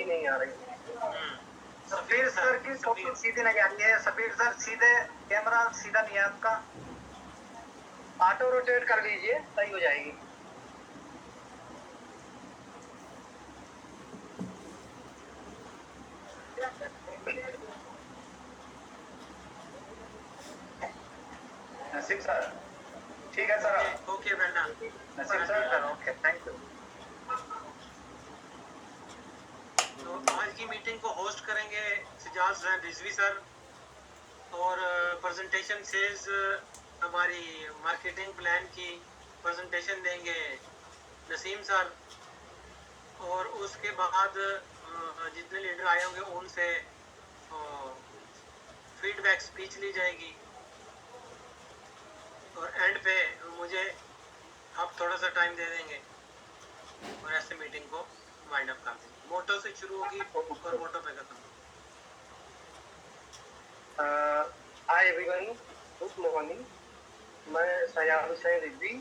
नहीं आ रही। सफीर सर की फोटो सीधी नहीं आती है। सफीर सर सीधे कैमरा सीधा नहीं है आपका, ऑटो रोटेट कर लीजिए, सही हो जाएगी। नसीम सर, ठीक है सर। ओके बेटा, Naseem sir, okay, thank you. तो आज की मीटिंग को होस्ट करेंगे सिजाज रिजवी सर, और प्रेजेंटेशन सेज हमारी मार्केटिंग प्लान की प्रेजेंटेशन देंगे नसीम सर, और उसके बाद जितने लीडर आए होंगे उनसे फीडबैक स्पीच ली जाएगी, और एंड पे मुझे आप थोड़ा सा टाइम दे देंगे और ऐसे मीटिंग को वाइंड अप कर देंगे। मोटो से शुरू होगी और मोटो पे खत्म। Hi everyone, good morning. मैं सयाब हुसैन रिजवी।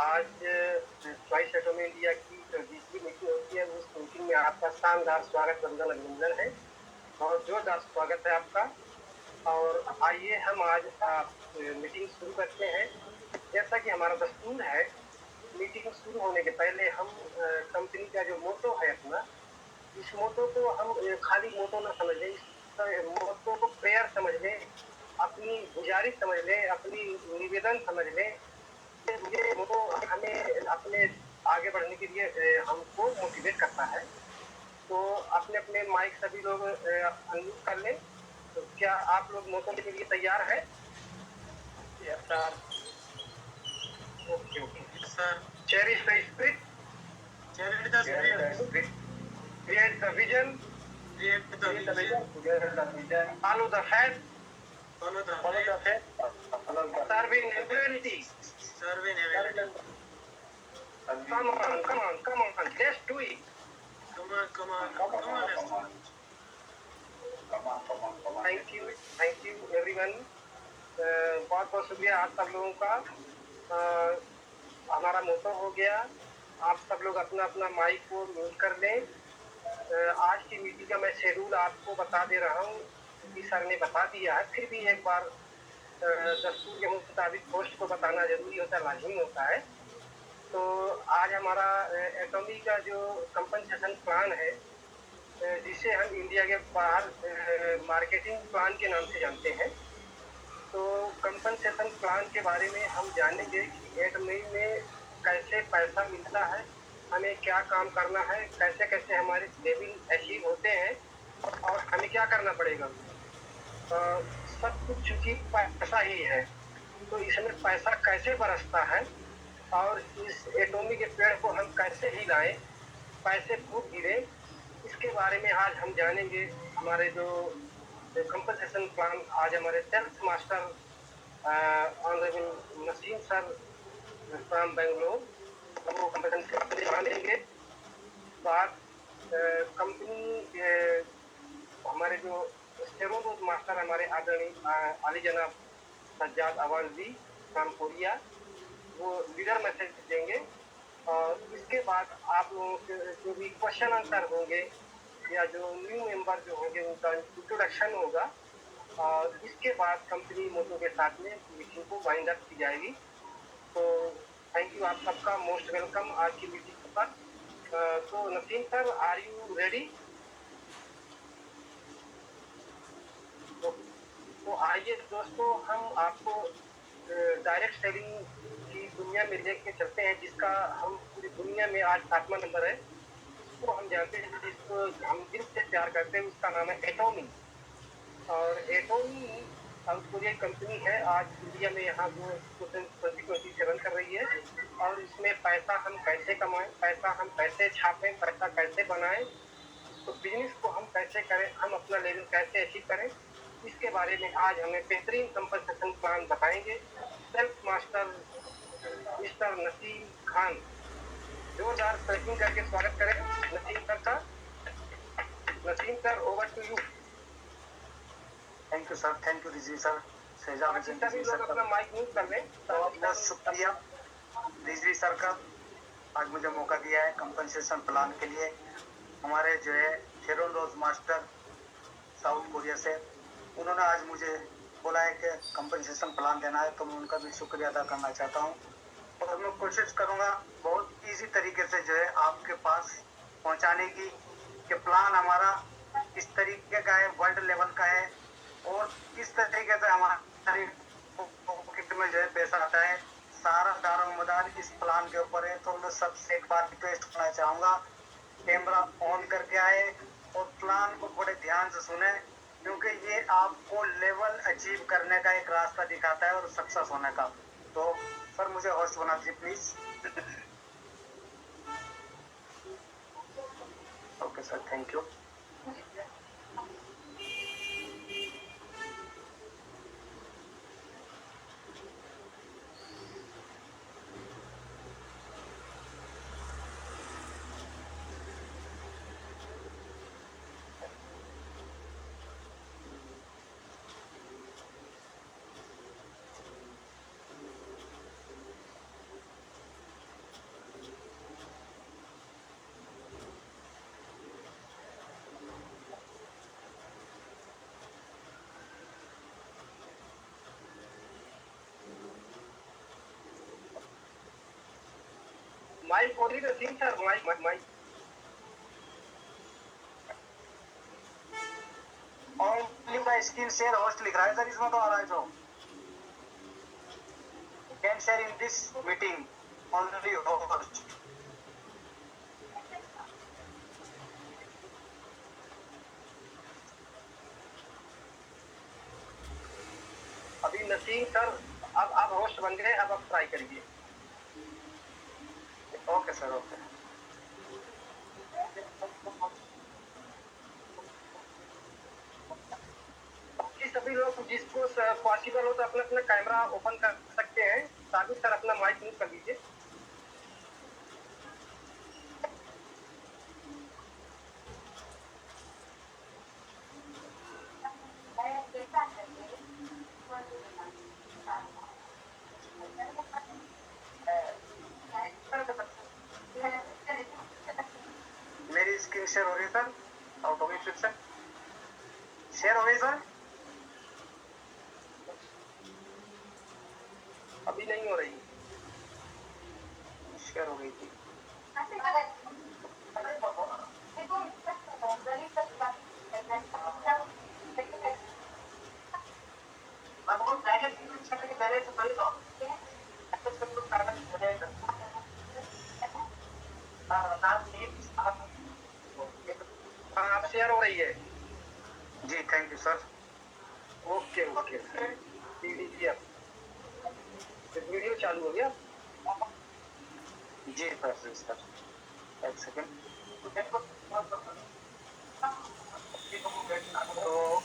आज चॉइस एटॉमी इंडिया की दूसरी मीटिंग होती है। उस मीटिंग में आपका शानदार स्वागत, वंदन, अभिनंदन है और जोरदार स्वागत है आपका। और आइए हम आज मीटिंग शुरू करते हैं। जैसा कि हमारा दस्तूर है, मीटिंग शुरू होने के पहले हम कंपनी का जो मोटो है अपना, इस मोटो को हम खाली मोटो न समझ लें, इस मोटो को प्रेयर समझ लें, अपनी गुजारिश समझ लें, अपनी निवेदन समझ लें। ये मोटो हमें अपने आगे बढ़ने के लिए हमको मोटिवेट करता है। तो अपने अपने माइक सभी लोग अनम्यूट कर लें। तो क्या आप लोग मोटो के लिए तैयार है? Yes sir. Okay okay sir. Cherish the spirit, cherish the spirit, create the vision, follow the faith, serve in humanity. Come on, let's do it. Come on, let's do it. Thank you everyone. बहुत बहुत शुक्रिया आप सब लोगों का। हमारा मोटो हो गया। आप सब लोग अपना अपना माइक को म्यूट कर लें। आज की मीटिंग का मैं शेड्यूल आपको बता दे रहा हूँ कि सर ने बता दिया है, फिर भी एक बार दस्तूर के मुताबिक होस्ट को बताना जरूरी होता है, लाजमी होता है। तो आज हमारा एटॉमी का जो कंपनसेशन प्लान है, जिसे हम इंडिया के बाहर मार्केटिंग प्लान के नाम से जानते हैं, तो कंपनसेशन प्लान के बारे में हम जानेंगे कि एटॉमी में कैसे पैसा मिलता है, हमें क्या काम करना है, कैसे कैसे हमारे लेवल अचीव होते हैं और हमें क्या करना पड़ेगा। सब कुछ चूंकि पैसा ही है, तो इसमें पैसा कैसे बरसता है और इस एटॉमी के पेड़ को हम कैसे हिलाएं, पैसे खूब गिरे, इसके बारे में आज हम जानेंगे। हमारे जो कंपनसेशन प्लान आज हमारे sales master honourable Naseem sir from Bangalore वो कंपनसेशन प्लान देंगे। बाद कंपनी हमारे जो स्टेरोड मास्टर हमारे आदरणीय अली जनाब सज्जाद अवाजी फ्रॉम कोरिया, वो लीडर मैसेज देंगे। और इसके बाद आप लोगों के जो भी क्वेश्चन आंसर होंगे या जो न्यू मेंबर जो होंगे उनका इंट्रोडक्शन होगा, और इसके बाद कंपनी मोटो के साथ में मीटिंग को वाइंड अप की जाएगी। तो थैंक यू, आप सबका मोस्ट वेलकम आज की मीटिंग पर। तो Naseem sir, are you ready? तो आइए दोस्तों, हम आपको डायरेक्ट सेलिंग की दुनिया में लेके चलते हैं, जिसका हम पूरी दुनिया में आज 7वां नंबर है। इसको हम जानते हैं, जिसको हम दिल से प्यार करते हैं, उसका नाम है एटॉमी। और एटॉमी साउथ कोरिया कंपनी है, आज इंडिया में यहाँ वो 2027 कर रही है। और इसमें पैसा हम कैसे कमाएं, पैसा हम कैसे छापें, पैसा कैसे बनाएं, तो बिजनेस को हम कैसे करें, हम अपना लेवल कैसे अचीव करें, इसके बारे में आज हमें बेहतरीन कंपनसेशन प्लान बताएंगे self master mister Naseem Khan. जोरदार प्रेसिंग करके स्वागत करें नसीम सर का। Naseem sir, over to you. Thank you sir, thank you Rizvi sir. सभी लोग अपना माइक म्यूट कर लें। बहुत बहुत शुक्रिया रिजवी सर का, आज मुझे मौका दिया है कंपनसेशन प्लान के लिए। हमारे जो है थेरोन रोज मास्टर साउथ कोरिया से, उन्होंने आज मुझे बोला है कि कंपनसेशन प्लान देना है, तो मैं उनका भी शुक्रिया अदा करना चाहता हूँ। और मैं कोशिश करूंगा बहुत इजी तरीके से जो है आपके पास पहुंचाने की, कि प्लान हमारा किस तरीके का है, वर्ल्ड लेवल का है, और किस तरीके से हमारी पॉकेट में जो है पैसा आता है, सारा दारोमदार इस प्लान के ऊपर है। तो मैं सबसे एक बार रिक्वेस्ट करना चाहूंगा, कैमरा ऑन करके आए और प्लान को बड़े ध्यान से सुने, क्योंकि ये आपको लेवल अचीव करने का एक रास्ता दिखाता है और सक्सेस होने का। तो सर मुझे होस्ट बना दीजिए please. Okay sir, thank you. Mic only the thing sir, mic. Only by screen share host लिख रहा है सर, इसमें तो आ रहा है जो can share in this meeting only host. अभी नसीम सर अब आप होस्ट बन गए, अब आप ट्राई करिए। Okay sir, okay. सभी लोग जिसको पॉसिबल हो तो अपना अपना कैमरा ओपन कर सकते हैं। साबित सर अपना माइक म्यूट कर लीजिए। मेरी स्क्रीन शेयर हो रही है सर, आउट हो गई फिर से, शेयर हो गई सर, अभी नहीं हो रही, शेयर हो गई थी। हाँ आप शेयर हो रही है। जी thank you sir. Okay okay दीजिए आप, वीडियो चालू हो गया। जी सर, एक सेकेंड। तो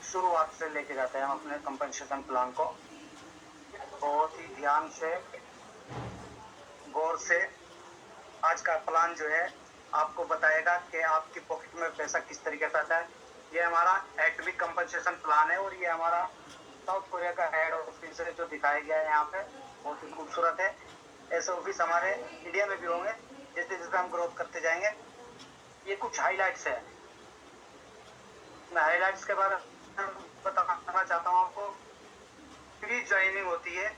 शुरुआत से लेके जाते हैं हम अपने कंपनसेशन प्लान को, बहुत ही ध्यान से गौर से। आज का प्लान जो है आपको बताएगा कि आपकी पॉकेट में पैसा किस तरीके से आता है। ये हमारा एटॉमिक कंपनसेशन प्लान है और ये हमारा साउथ कोरिया का हेड ऑफिस है जो दिखाया गया है यहाँ पे, बहुत ही खूबसूरत है। ऐसे ऑफिस हमारे इंडिया में भी होंगे जैसे जैसे हम ग्रोथ करते जाएंगे। ये कुछ हाईलाइट्स है, मैं हाईलाइट्स के बारे में बताना चाहता हूँ आपको। फ्री ज्वाइनिंग होती है,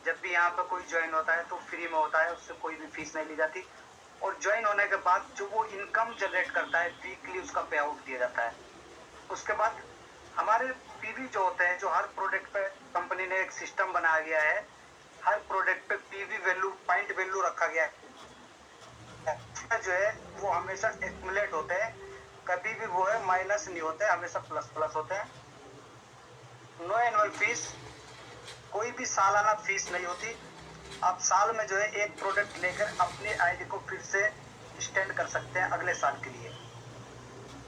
जब भी यहाँ पर कोई ज्वाइन होता है तो फ्री में होता है, उससे कोई भी फीस नहीं ली जाती। और ज्वाइन होने के बाद जो वो इनकम जनरेट करता है वीकली, उसका पे आउट दिया जाता है। उसके बाद हमारे पीवी जो होते हैं, जो हर प्रोडक्ट पे कंपनी ने एक सिस्टम बनाया गया है, हर प्रोडक्ट पे पीवी वैल्यू, पॉइंट वैल्यू रखा गया है जो है वो हमेशा एक्युमुलेट होते हैं, कभी भी वो है माइनस नहीं होते, हमेशा प्लस प्लस होते हैं। नो एनुअल फीस, कोई भी सालाना फीस नहीं होती। आप साल में जो है एक प्रोडक्ट लेकर अपनी आईडी को फिर से स्टैंड कर सकते हैं अगले साल के लिए।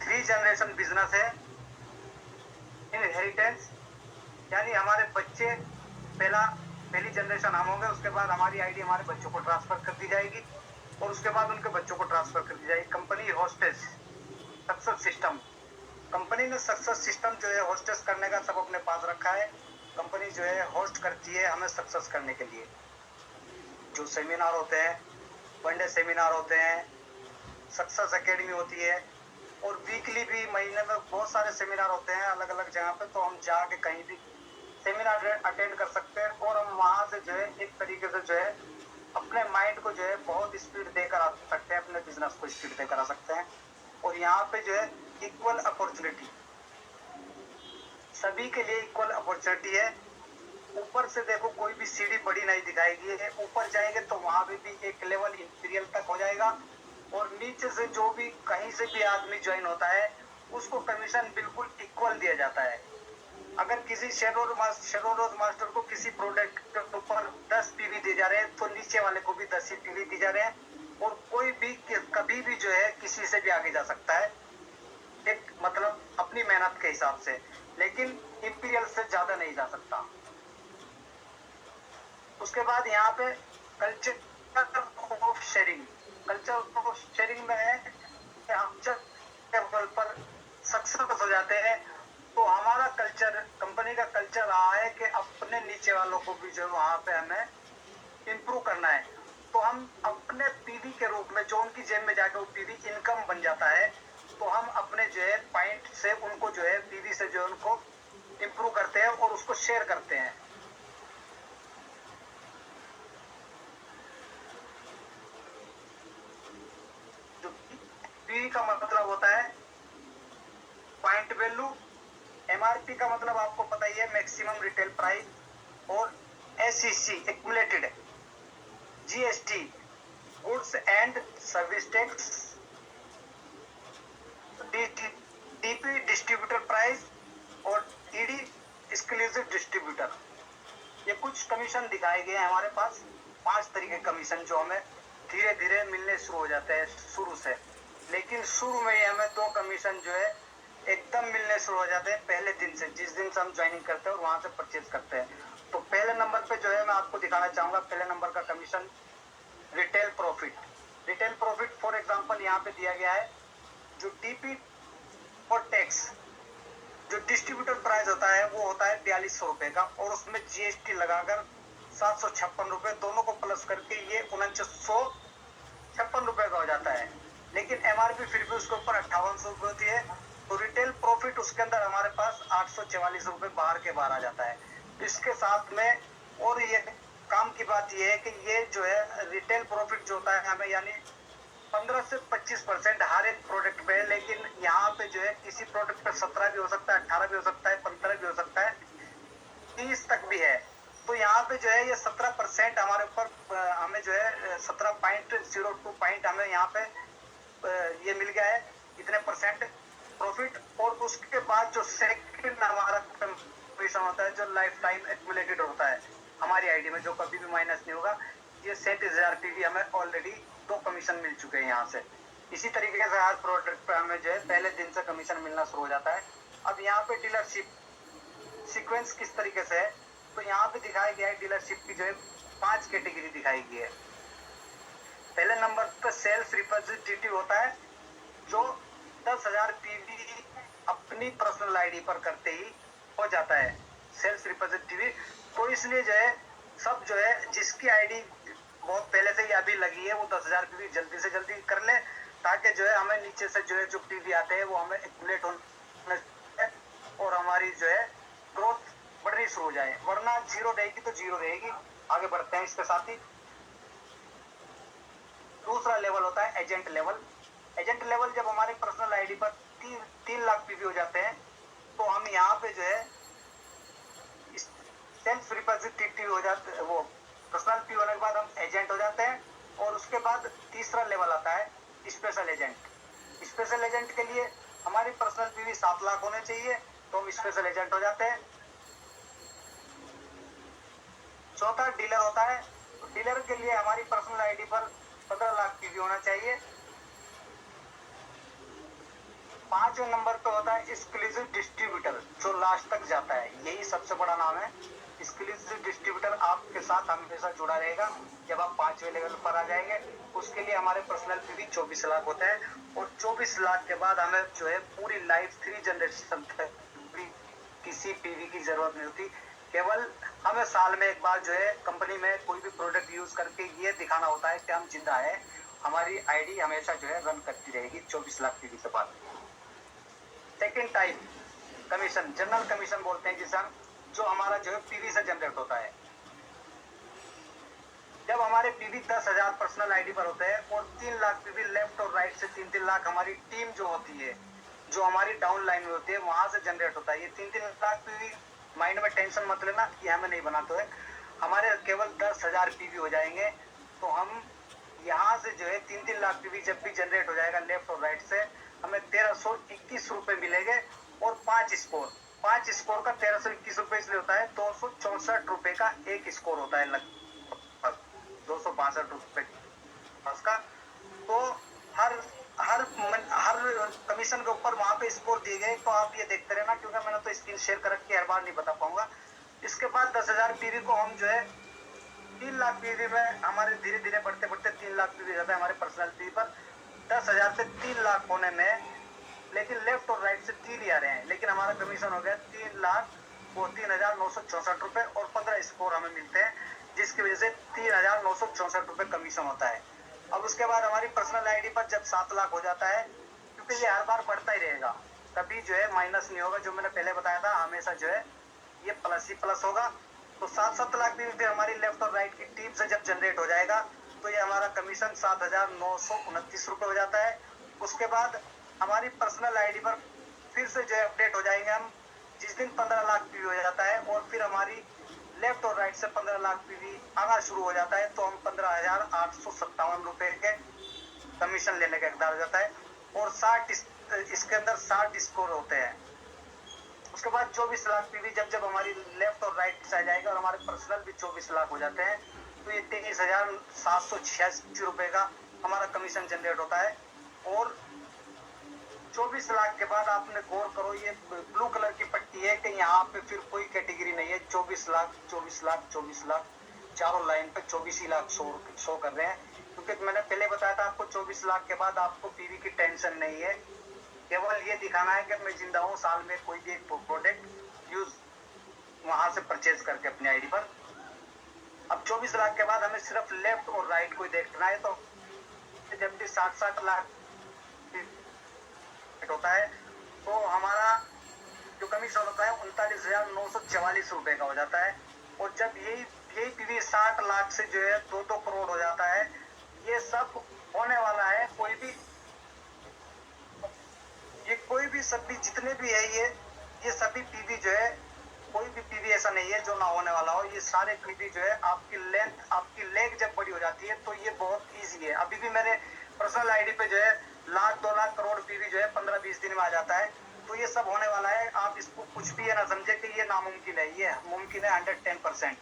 3 जनरेशन बिजनेस है। इनहेरिटेंस यानी हमारे बच्चे पहली जनरेशन हम होंगे, उसके बाद हमारी आईडी हमारे बच्चों को ट्रांसफर कर दी जाएगी और उसके बाद उनके बच्चों को ट्रांसफर कर दी जाएगी। Company hostess success system, company ने सक्सेस सिस्टम जो है होस्टेस करने का सब अपने पास रखा है। कंपनी जो है होस्ट करती है हमें सक्सेस करने के लिए। जो सेमिनार होते हैं, वनडे सेमिनार होते हैं, सक्सेस एकेडमी होती है, और वीकली भी महीने में बहुत सारे सेमिनार होते हैं अलग अलग जगह पे। तो हम जाके कहीं भी सेमिनार अटेंड कर सकते हैं और हम वहाँ से जो है एक तरीके से जो है अपने माइंड को जो है बहुत स्पीड देकर आ सकते हैं, अपने बिजनेस को स्पीड देकर आ सकते हैं। और यहाँ पे जो है इक्वल अपॉर्चुनिटी, सभी के लिए इक्वल अपॉर्चुनिटी है। ऊपर से देखो कोई भी सीढ़ी बड़ी नहीं दिखाएगी है, ऊपर जाएंगे तो वहां पे भी एक लेवल इंपीरियल तक हो जाएगा, और नीचे से जो भी कहीं से भी आदमी ज्वाइन होता है उसको कमीशन बिल्कुल इक्वल दिया जाता है। अगर किसी शेरोरोज मास्टर को किसी प्रोडक्ट के ऊपर 10 पीवी दिए जा रहे हैं तो नीचे वाले को भी 10 ही पीवी दी जा रहे हैं, और कोई भी कभी भी जो है किसी से भी आगे जा सकता है, एक मतलब अपनी मेहनत के हिसाब से, लेकिन इंपीरियल से ज्यादा नहीं जा सकता। उसके बाद यहाँ पे culture of sharing, culture of sharing में है कि हम जब लेवल पर सक्सेस हो जाते हैं तो हमारा कल्चर, कंपनी का कल्चर रहा है कि अपने नीचे वालों को भी जो वहां पे हमें इम्प्रूव करना है। तो हम अपने पीवी के रूप में जो उनकी जेब में जाकर वो पीवी इनकम बन जाता है, तो हम अपने जो है पॉइंट से उनको जो है पीवी से जो है उनको इम्प्रूव करते हैं और उसको शेयर करते हैं। जो पीवी का मतलब होता है पॉइंट वैल्यू, एमआरपी का मतलब आपको पता ही है मैक्सिमम रिटेल प्राइस, और SEC accumulated, GST goods and service tax, DP distributor price, और ईडी एक्सक्लूसिव डिस्ट्रीब्यूटर। ये कुछ कमीशन दिखाए गए हैं हमारे पास, 5 तरीके कमीशन जो हमें धीरे धीरे मिलने शुरू हो जाते हैं शुरू से, लेकिन शुरू में ही हमें 2 कमीशन जो है एकदम मिलने शुरू हो जाते हैं पहले दिन से, जिस दिन से हम ज्वाइनिंग करते हैं और वहां से परचेज करते हैं। तो पहले नंबर पे जो है मैं आपको दिखाना चाहूंगा, पहले नंबर का commission retail profit. Retail profit for example यहाँ पे दिया गया है, जो डीपी और टैक्स, जो डिस्ट्रीब्यूटर प्राइस होता है वो होता है 4200 रुपए का, और उसमें जीएसटी लगाकर 756 रुपए, दोनों को प्लस करके ये 2956 रुपए का हो जाता है। लेकिन एमआरपी फिर भी उसके ऊपर 5800 रुपए होती है, तो रिटेल प्रॉफिट उसके अंदर हमारे पास 844 रुपए बाहर के बाहर आ जाता है। इसके साथ में और ये काम की बात ये है कि ये जो है रिटेल प्रॉफिट जो होता है हमें यानी 15 से 25% हर एक प्रोडक्ट पे, लेकिन यहाँ पे जो है किसी प्रोडक्ट पे 17 भी हो सकता है, 18 भी हो सकता है, 15 भी हो सकता है, 30 तक भी है। तो यहाँ पे जो है ये 17% हमारे ऊपर हमें जो है 17.02 पॉइंट हमें यहाँ पे ये मिल गया है, इतने परसेंट प्रॉफिट। और उसके बाद जो सेकंड हमारा कमीशन होता है जो लाइफ टाइम एक्युमुलेटेड होता है हमारी आईडी में, जो कभी भी माइनस नहीं होगा, ये 70,000 पीवी हमें ऑलरेडी 2 कमीशन मिल चुके हैं यहाँ से। इसी तरीके से हर प्रोडक्ट पे हमें जो है पहले दिन से कमीशन मिलना शुरू हो जाता है। अब यहाँ पे डीलरशिप सीक्वेंस किस तरीके से है, तो यहाँ पे दिखाया गया है डीलरशिप की जो है 5 कैटेगरी दिखाई गई है। पहले नंबर पे सेल्स रिप्रेजेंटेटिव होता है, जो 10,000 पीवी अपनी पर्सनल आईडी पर करते ही हो जाता है सेल्स रिप्रेजेंटेटिव। तो इसलिए जो है सब जो है जिसकी आईडी बहुत पहले से ही अभी लगी है वो 10,000 पीवी जल्दी से जल्दी कर ले, ताकि जो है हमें नीचे से जो है जो पीवी आते हैं वो हमें एक्युमुलेट होने और हमारी जो है ग्रोथ बढ़नी शुरू हो जाए, वरना जीरो रहेगी तो जीरो रहेगी। आगे बढ़ते हैं इसके साथ ही। दूसरा लेवल होता है एजेंट लेवल। एजेंट लेवल जब हमारे पर्सनल आईडी पर 3 लाख पीवी हो जाते हैं तो हम यहाँ पे जो है सेल्फ रिप्रेजेंटेटिव हो जाते हैं, वो पर्सनल पी होने के बाद हम एजेंट हो जाते हैं। और उसके बाद तीसरा लेवल आता है स्पेशल एजेंट। स्पेशल एजेंट के लिए हमारी पर्सनल पीवी 7 लाख होने चाहिए, तो हम स्पेशल एजेंट हो जाते हैं। चौथा डीलर होता है, तो डीलर के लिए हमारी पर्सनल आईडी पर 15 लाख पीवी होना चाहिए। 5वें नंबर पे होता है एक्सक्लूसिव डिस्ट्रीब्यूटर, जो लास्ट तक जाता है, यही सबसे बड़ा नाम है। एक्सक्लूसिव डिस्ट्रीब्यूटर आपके साथ हमेशा जुड़ा रहेगा जब आप 5वें लेवल पर आ जाएंगे। उसके लिए हमारे पर्सनल पीवी 24 लाख होता है, और 24 लाख के बाद हमें जो है पूरी लाइफ 3 जनरेशन तक किसी पीवी की जरूरत नहीं होती। केवल हमें साल में एक बार जो है कंपनी में कोई भी प्रोडक्ट यूज करके ये दिखाना होता है कि हम जिंदा है। हमारी आईडी हमेशा जो है रन करती रहेगी 24 लाख पीवी के बाद। Second type commission, general commission बोलते हैं जिसे हम, जो हमारा जो है पीवी से जनरेट होता है। जब हमारे पीवी 10,000 पर्सनल आईडी पर होते हैं और 3 लाख पीवी लेफ्ट और राइट से 3-3 लाख हमारी टीम जो होती है, जो हमारी डाउन लाइन में होती है, वहां से जनरेट होता है। ये 3-3 लाख पीवी माइंड में टेंशन मत लेना कि हमें नहीं बनाते है, हमारे केवल 10,000 पीवी हो जाएंगे तो हम यहाँ से जो है 3-3 लाख पीवी जब भी जनरेट हो जाएगा लेफ्ट और राइट से, हमें 1321 रुपए मिलेंगे। और 5 स्कोर का 1321 रुपए इसलिए होता है, 264 रुपए का एक स्कोर होता है, लगभग 262 रुपए का। तो हर हर हर कमीशन के ऊपर वहां पे स्कोर दिए गए, तो आप ये देखते रहना, क्योंकि मैंने तो स्क्रीन शेयर कर रखी है, हर बार नहीं बता पाऊंगा। इसके बाद 10,000 पीवी को हम जो है 3 लाख पीवी में हमारे धीरे धीरे बढ़ते बढ़ते 3 लाख पीवी जाता है हमारे पर्सनल पीवी पर। 10,000 से 3 लाख होने में, लेकिन लेफ्ट और राइट से 3 ही आ रहे हैं, लेकिन हमारा कमीशन हो गया 3 लाख वो 3,964 रुपए और 15 स्कोर हमें मिलते हैं, जिसकी वजह से 3,964 रुपए कमीशन होता है। अब उसके बाद हमारी पर्सनल आईडी पर जब 7 लाख हो जाता है, क्योंकि ये हर बार बढ़ता ही रहेगा, कभी जो है माइनस नहीं होगा, जो मैंने पहले बताया था हमेशा जो है ये प्लस ही प्लस होगा। तो 7-7 लाख भी फिर हमारी लेफ्ट और राइट की टीम से जब जनरेट हो जाएगा तो ये हमारा कमीशन 7,929 रुपए हो जाता है। उसके बाद हमारी पर्सनल आईडी पर फिर से जो है अपडेट हो जाएंगे हम जिस दिन 15 लाख पीवी हो जाता है, और फिर हमारी लेफ्ट और राइट से 15 लाख पीवी आना शुरू हो जाता है, तो हम 15,857 रुपए के कमीशन लेने का हकदार हो जाता है। और 60 इसके अंदर 60 स्कोर होते हैं। उसके बाद 24 लाख पीवी जब हमारी लेफ्ट और राइट से आ जाएगा और हमारे पर्सनल भी 24 लाख हो जाते हैं, तो ये 23,786 रुपए का हमारा कमीशन जनरेट होता है। और 24 लाख के बाद आपने गौर करो, ये ब्लू कलर की पट्टी है कि यहाँ पे फिर कोई कैटेगरी नहीं है, 24 लाख 24 लाख 24 लाख, चारों लाइन पे 24 ही लाख शो कर रहे हैं। क्योंकि मैंने पहले बताया था आपको 24 लाख के बाद आपको पीवी की टेंशन नहीं है, केवल ये दिखाना है कि मैं जिंदा हूँ, साल में कोई भी एक प्रोडक्ट यूज वहां से परचेज करके अपनी आईडी पर। अब 24 लाख के बाद हमें सिर्फ लेफ्ट और राइट को देखना है, तो जब भी 60-60 लाख होता है तो हमारा जो कमीशन होता है 39,944 रुपए का हो जाता है। और जब यही पीवी 60 लाख से जो है 2-2 करोड़ हो जाता है, ये सब होने वाला है। कोई भी सभी जितने भी है ये सभी पीवी जो है, कोई भी पीवी ऐसा नहीं है जो ना होने वाला हो। ये सारे पीवी जो है आपकी लेंथ, आपकी लेग जब बड़ी हो जाती है तो ये बहुत इजी है। अभी भी मेरे पर्सनल आईडी पे जो है 1,00,000-2 लाख करोड़ पीवी जो है 15-20 दिन में आ जाता है। तो ये सब होने वाला है, आप इसको कुछ भी है ना समझे कि ये नामुमकिन है, ये मुमकिन है 110%।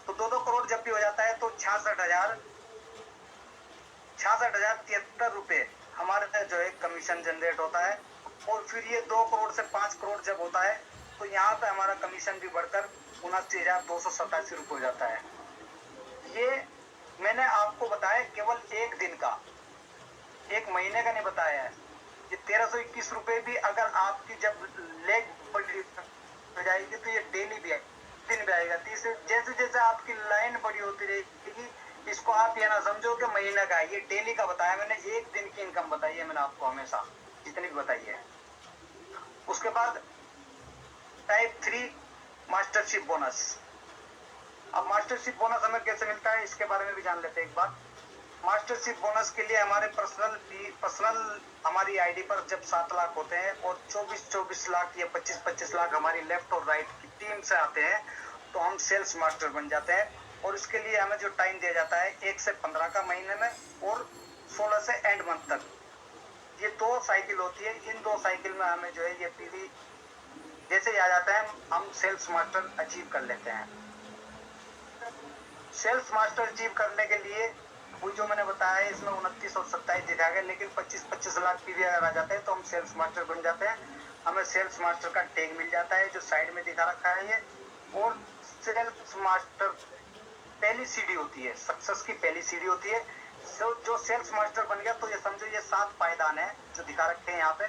तो 2-2 करोड़ जब भी हो जाता है तो 66,073 रुपए हमारे जो है कमीशन जनरेट होता है। और फिर ये 2 करोड़ से 5 करोड़ जब होता है तो यहाँ पे हमारा कमीशन भी बढ़कर 79,287 रुपये हो जाता है। ये मैंने आपको बताया केवल एक दिन का, एक महीने का नहीं बताया है। ये 1321 रुपये भी अगर आपकी जब लेग बड़ी हो जाएगी तो ये डेली भी दिन भी आएगा। जैसे जैसे आपकी लाइन बड़ी होती रहेगी, इसको आप ये ना समझो कि महीने का है, ये डेली का बताया मैंने, एक दिन की इनकम बताई है मैंने आपको हमेशा, जितनी भी बताई है। उसके बाद टाइप 3 मास्टरशिप बोनस। अब मास्टरशिप बोनस हमें कैसे मिलता है इसके बारे में भी जान लेते हैं एक बार। मास्टरशिप बोनस के लिए हमारे पर्सनल हमारी आईडी पर जब 7 लाख होते हैं और 24 लाख या 25 लाख हमारी लेफ्ट और राइट की टीम से आते हैं, तो हम सेल्स मास्टर बन जाते हैं। और इसके लिए हमें जो टाइम दिया जाता है 1 से 15 का महीने में और 16 से एंड मंथ तक, ये 2 साइकिल होती है। इन 2 साइकिल में हमें जो है ये पीवी जैसे ही आ जाता है हम सेल्स मास्टर अचीव कर लेते हैं। सेल्स मास्टर अचीव करने के लिए वो जो मैंने बताया है इसमें 29 और 27 दिखा गया, लेकिन 25 लाख पीवी अगर आ जाते हैं तो हम सेल्स मास्टर बन जाते हैं। हमें सेल्स मास्टर का टैग मिल जाता है जो साइड में दिखा रखा है ये। और सेल्स मास्टर पहली सीढ़ी होती है, सक्सेस की पहली सीढ़ी होती है। जो सेल्स मास्टर बन गया तो ये समझो ये 7 पायदान है जो दिखा रखे हैं यहाँ पे।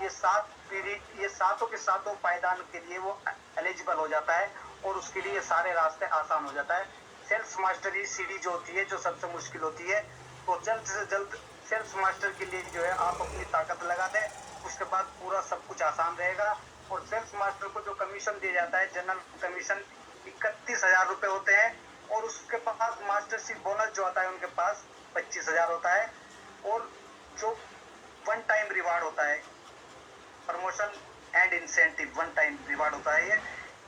ये 7 पीढ़ी, ये सातों के सातों पायदान के लिए वो एलिजिबल हो जाता है। और उसके लिए सारे रास्ते आसान हो जाता है। सेल्स मास्टर ही सीढ़ी जो होती है, जो सबसे मुश्किल होती है, तो जल्द से जल्द सेल्स मास्टर के लिए जो है आप अपनी ताकत लगा दें, उसके बाद पूरा सब कुछ आसान रहेगा। और सेल्स मास्टर को जो कमीशन दिया जाता है, जनरल कमीशन 31,000 रुपए होते हैं, और उसके पास मास्टरशिप बोनस जो आता है उनके पास 25,000 होता है, और जो वन टाइम रिवार्ड होता है, promotion and incentive one time reward होता है।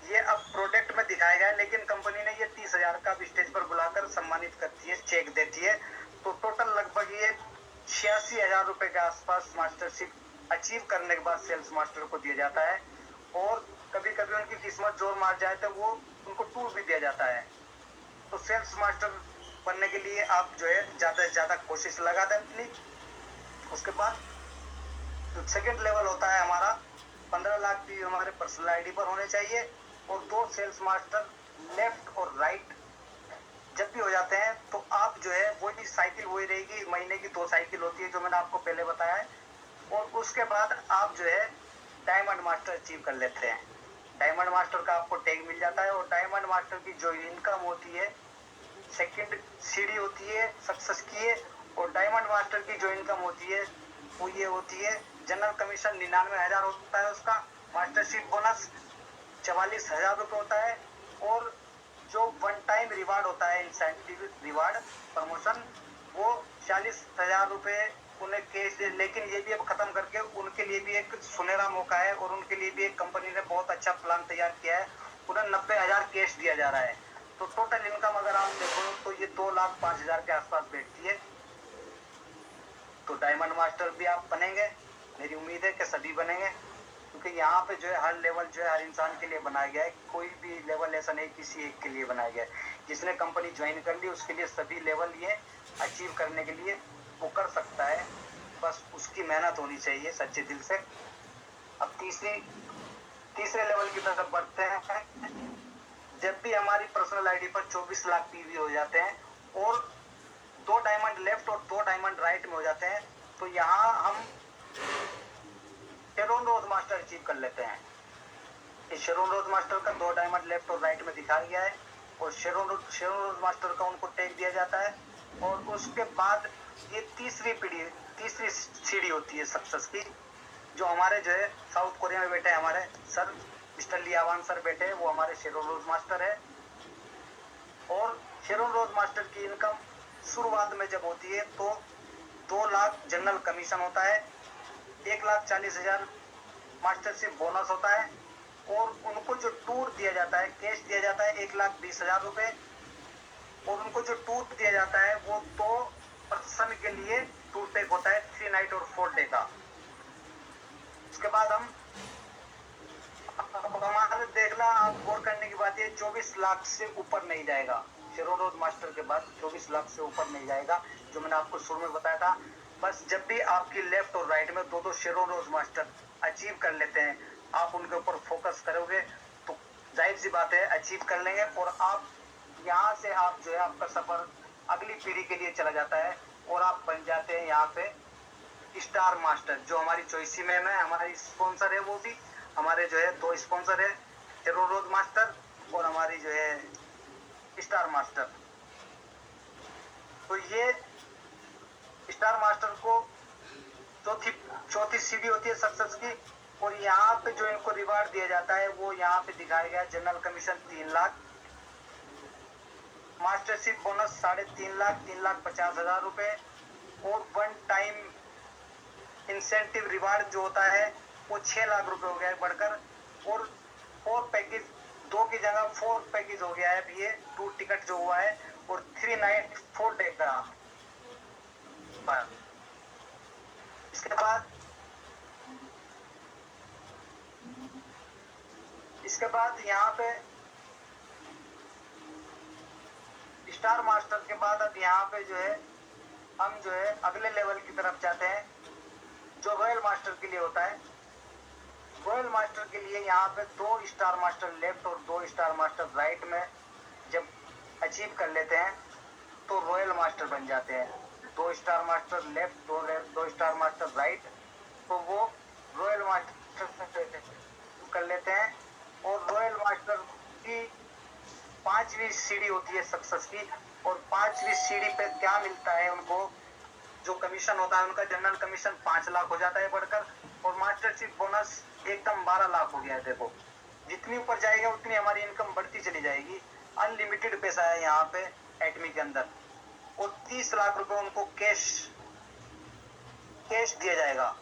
ये अब प्रोडक्ट में दिखाया गया है, लेकिन कंपनी ने ये 30,000 का भी स्टेज पर बुलाकर सम्मानित करती है, चेक देती है। तो टोटल लगभग ये 86,000 रुपए के आसपास मास्टरशिप अचीव करने के बाद सेल्स मास्टर को दिया जाता है। और कभी कभी उनकी किस्मत जोर मार जाए तो वो उनको टूर भी दिया जाता है। तो सेल्स मास्टर बनने के लिए आप जो है ज्यादा से ज्यादा कोशिश लगा दें अपनी। उसके बाद जो सेकेंड लेवल होता है हमारा, 15 लाख की हमारे पर्सनल आईडी पर होने चाहिए, और 2 सेल्स मास्टर लेफ्ट और राइट जब भी हो जाते हैं तो आप जो है वही साइकिल वही रहेगी, महीने की 2 साइकिल होती है जो मैंने आपको पहले बताया है। और उसके बाद आप जो है डायमंड मास्टर अचीव कर लेते हैं। डायमंड मास्टर का आपको टैग मिल जाता है, और डायमंड मास्टर की जो इनकम होती है, सेकंड सीढ़ी होती है सक्सेस की है। और डायमंड मास्टर की जो इनकम होती है वो ये होती है, जनरल कमीशन 99,000 होता है उसका, मास्टरशिप बोनस 44,000 रुपये होता है, और जो वन टाइम रिवार्ड होता है, इंसेंटिव रिवार्ड प्रमोशन, वो 40,000 रुपये उन्हें कैश दे। लेकिन ये भी अब खत्म करके उनके लिए भी एक सुनहरा मौका है, और उनके लिए भी एक कंपनी ने बहुत अच्छा प्लान तैयार किया है, उन्हें 90,000 कैश दिया जा रहा है। तो टोटल इनकम अगर आप देखो तो ये 2,05,000 के आसपास बैठती है। तो डायमंड मास्टर भी आप बनेंगे, मेरी उम्मीद है कि सभी बनेंगे, क्योंकि यहाँ पे जो है हर लेवल जो है हर इंसान के लिए बनाया गया है। कोई भी लेवल ऐसा नहीं किसी एक के लिए बनाया गया है। जिसने कंपनी ज्वाइन कर ली उसके लिए सभी लेवल ये अचीव करने के लिए वो कर सकता है, बस उसकी मेहनत होनी चाहिए सच्चे दिल से। अब तीसरे लेवल की तरफ बढ़ते हैं। जब भी हमारी पर्सनल आईडी पर 24 लाख पीवी हो जाते हैं, और 2 डायमंड लेफ्ट और 2 डायमंड राइट में हो जाते हैं, तो यहाँ हम शेरोन रोज मास्टर अचीव कर लेते हैं। इस शेरोन रोज मास्टर का 2 डायमंड लेफ्ट और राइट में दिखाया गया है, और शेरोन रोज मास्टर का उनको टैग दिया जाता है। और उसके बाद ये तीसरी सीढ़ी होती है सक्सेस की, जो हमारे जो है साउथ कोरिया में बैठे हमारे सर मिस्टर लियावान सर बैठे, वो हमारे शेरोन रोज मास्टर है। और शेरोन रोज मास्टर की इनकम शुरुआत में जब होती है तो 2 लाख जनरल कमीशन होता है, 1,40,000 मास्टरशिप बोनस होता है, और उनको जो टूर दिया जाता है, कैश दिया जाता है 1,20,000 रुपए, और उनको जो टूर दिया जाता है वो 2 पर्सन के लिए टूर पैक होता है, 3 नाइट और 4 डे का। उसके बाद हमारे देखना, आप गौर करने की बात है, 24 लाख से ऊपर नहीं जाएगा। शेरोन रोज मास्टर के बाद 24 लाख से ऊपर नहीं जाएगा, जो मैंने आपको शुरू में बताया था। बस जब भी आपकी लेफ्ट और राइट में 2 शेरोन रोज मास्टर अचीव कर लेते हैं, आप उनके ऊपर फोकस करोगे तो जाहिर सी बात है अचीव कर लेंगे। और आप यहाँ से आप जो है आपका सफर अगली पीढ़ी के लिए चला जाता है, और आप बन जाते हैं यहाँ पे स्टार मास्टर, जो हमारी चॉइसी मैम है, हमारी स्पॉन्सर है। वो भी हमारे जो है 2 स्पॉन्सर है, शेरोन रोज मास्टर और हमारी जो है स्टार मास्टर। तो ये स्टार मास्टर को चौथी सीढ़ी होती है सक्सेस की। और यहाँ पे जो इनको रिवार्ड दिया जाता है वो यहाँ पे दिखाया गया, general commission 3 lakh, mastership bonus 3.5 lakh, 3,50,000 रुपए, और वन टाइम इंसेंटिव रिवार्ड जो होता है वो 6 लाख रुपए हो गया है बढ़कर। और 4 पैकेज, 2 की जगह 4 पैकेज हो गया है अभी ये 2 टिकट जो हुआ है, और 3 नाइट 4 डे का। इसके बाद यहाँ पे स्टार मास्टर के बाद अब यहाँ पे जो है हम जो है अगले लेवल की तरफ जाते हैं, जो रॉयल मास्टर के लिए होता है। रॉयल मास्टर के लिए यहाँ पे 2 स्टार मास्टर लेफ्ट और 2 स्टार मास्टर राइट में जब अचीव कर लेते हैं तो रॉयल मास्टर बन जाते हैं। 2 star master left, 2 star master right, तो वो रॉयल मास्टर कर लेते हैं। और रॉयल मास्टर की 5वीं सीढ़ी होती है सक्सेस की, और 5वीं सीढ़ी पे क्या मिलता है उनको, जो कमीशन होता है उनका जनरल कमीशन 5 लाख हो जाता है बढ़कर, और मास्टरशिप बोनस एकदम 12 लाख हो गया है। देखो जितनी ऊपर जाएगा उतनी हमारी इनकम बढ़ती चली जाएगी। अनलिमिटेड पैसा है यहाँ पे एटमी के अंदर, और 30 लाख रुपए उनको कैश दिया जाएगा।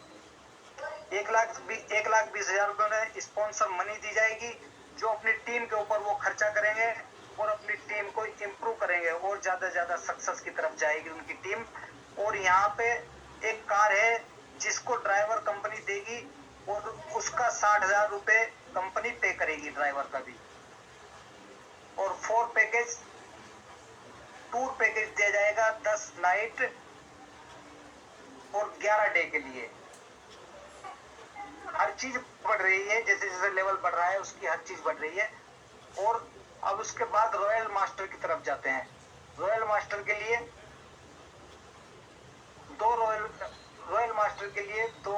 1,20,000 रुपए उन्हें स्पॉन्सर मनी दी जाएगी, जो अपनी टीम के ऊपर वो खर्चा करेंगे और अपनी टीम को इम्प्रूव करेंगे और ज्यादा से ज्यादा सक्सेस की तरफ जाएगी उनकी टीम। और यहाँ पे एक कार है जिसको ड्राइवर कंपनी देगी, और उसका 60,000 रुपए कंपनी पे करेगी ड्राइवर का भी। और 4 पैकेज टूर पैकेज दिया जाएगा 10 नाइट और 11 डे के लिए। हर चीज बढ़ रही है, जैसे जैसे लेवल बढ़ रहा है उसकी हर चीज बढ़ रही है। और अब उसके बाद रॉयल मास्टर की तरफ जाते हैं। रॉयल मास्टर के लिए दो रॉयल मास्टर के लिए दो